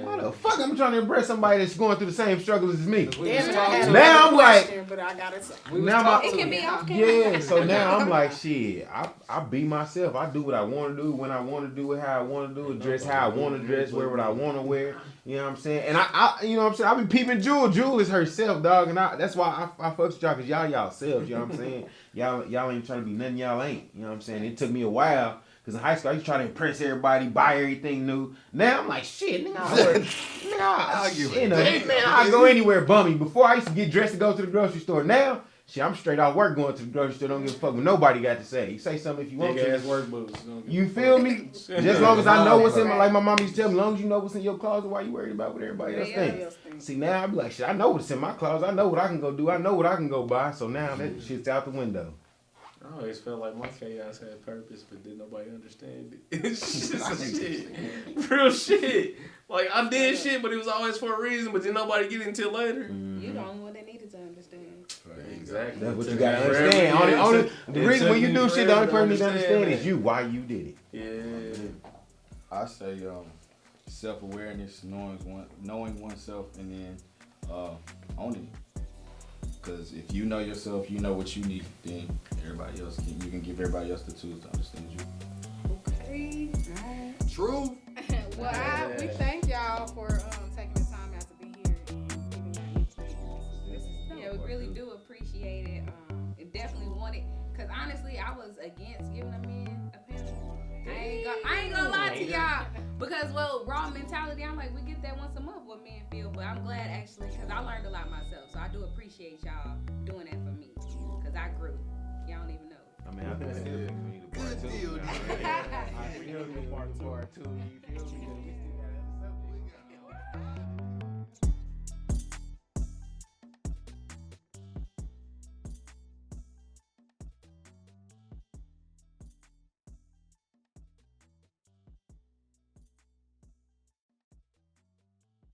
why the fuck I'm trying to impress somebody that's going through the same struggles as me? We was talking had to- Now I'm like- question, but I gotta say. we was now talking It to can him. be off camera. Yeah, so now I'm like, shit, I be myself. I do what I want to do, when I want to do it, how I want to do it, dress how I want to dress, wear what I want to wear. You know what I'm saying? And I you know what I'm saying? I be peeping Jewel. Jewel is herself, dog. And that's why I fucks with y'all, because y'all selves, you know what I'm saying? Y'all ain't trying to be nothing y'all ain't. You know what I'm saying? It took me a while. Because in high school, I used to try to impress everybody, buy everything new. Now I'm like, shit, nigga, I go anywhere bummy. Before I used to get dressed to go to the grocery store. Now, shit, I'm straight out work going to the grocery store. Don't give a fuck what nobody got to say. You say something if you want Big to. ass work boots. You feel me? Just as long as I know what's in my, like my mom used to tell me, as long as you know what's in your closet, why you worried about what everybody else thinks? See, now I be like, shit, I know what's in my closet. I know what I can go do. I know what I can go buy. So now that shit's out the window. I always felt like my chaos had purpose, but didn't nobody understand it. It's just shit. Real shit. Like, I did shit, but it was always for a reason, but didn't nobody get it until later. You the only one that needed to understand. Exactly. That's what It you took gotta me understand. forever. The It reason took when you me do shit, the forever only person needs to understand that. is you, why you did it. Yeah. I say self-awareness, knowing oneself, and then owning it. Because if you know yourself, you know what you need, then everybody else you can give everybody else the tools to understand you. Okay. True. Well, we thank y'all for taking the time out to be here and giving your insight. This is Yeah, we really do appreciate it. It definitely wanted, cause honestly, I was against giving a man a panel. I ain't gonna lie to y'all, because raw mentality. I'm like, we get that once a month, what men feel, but But I'm glad actually, because I learned a lot myself. So I do appreciate y'all doing that for me. Because I grew. Y'all don't even know. I mean, I think still think we need a part Good two. deal, you know? nigga. We gotta do part two. You feel me?